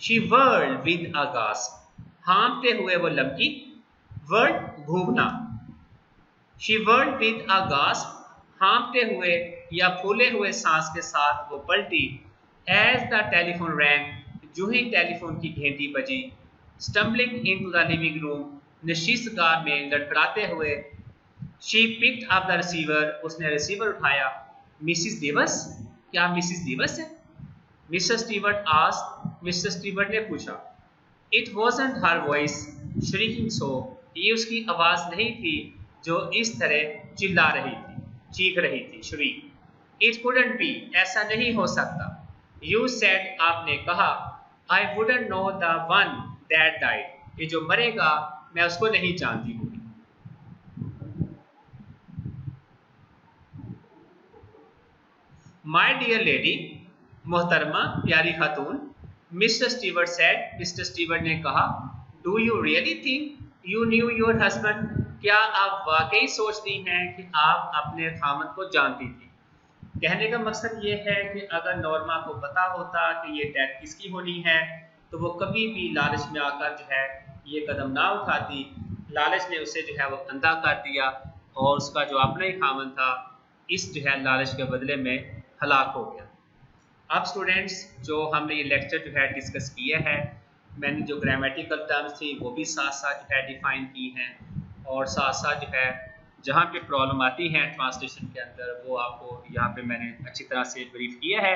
She whirled with a gasp, हाँफते हुए वो लपकी। वर्ड घूमना। She whirled with a gasp, हाँफते हुए या फूले हुए सांस के साथ वो पलटी। As the telephone rang, जो ही टेलीफोन की घंटी बजी। Stumbling into the living room, नशिस्तगार में लड़खड़ाते हुए। She picked up the receiver, उसने रिसीवर उठाया। मिसिस डेविस, क्या मिसिस डेविस है? Mister Stewart asked, mister Stewart ने पूछा। It wasn't her voice shrieking so, ये उसकी आवाज नहीं थी जो इस तरह चिल्ला रही थी, चीख रही थी, shriek. It couldn't be, ऐसा नहीं हो सकता। You said, आपने कहा, I wouldn't know the one that died, ये जो मरेगा मैं उसको नहीं जानती हूँ। My dear lady, मोहतरमा प्यारी खातून। Mister Stewart said, mister Stewart ने कहा। Do you really think you new your husband, क्या आप वाकई सोचती हैं कि आप अपने खामद को जानती थी? कहने का मकसद ये है कि अगर नॉर्मा को पता होता कि ये डेथ किसकी होनी है तो वो कभी भी लालच में आकर जो है ये कदम ना उठाती। लालच ने उसे जो है वो अंधा कर दिया और उसका जो अपना ही खामन था इस जो है लालच के बदले में हलाक हो गया। अब स्टूडेंट्स, जो हमने ये लेक्चर जो है डिस्कस किया है, मैंने जो ग्रामेटिकल टर्म्स थी वो भी साथ साथ जो है डिफाइन की हैं, और साथ साथ जो है जहाँ पे प्रॉब्लम आती है ट्रांसलेशन के अंदर वो आपको यहाँ पे मैंने अच्छी तरह से ब्रीफ किया है।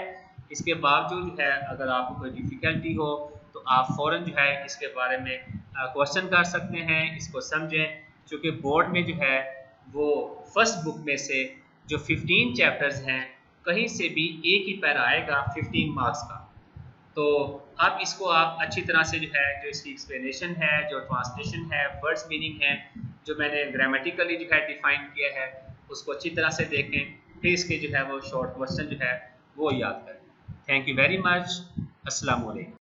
इसके बावजूद जो है अगर आपको कोई डिफ़िकल्टी हो तो आप फ़ौरन जो है इसके बारे में क्वेश्चन कर सकते हैं, इसको समझें, क्योंकि बोर्ड में जो है वो फर्स्ट बुक में से जो 15 चैप्टर्स हैं कहीं से भी एक ही पैरा आएगा 15 मार्क्स का। तो अब इसको आप अच्छी तरह से जो है जो इसकी एक्सप्लेनेशन है, जो ट्रांसलेशन है, वर्ड्स मीनिंग है, जो मैंने ग्रामेटिकली जो है डिफाइन किया है उसको अच्छी तरह से देखें, फिर इसके जो है वो शॉर्ट क्वेश्चन जो है वो याद करें। Thank you very much. अस्सलाम वालेकुम।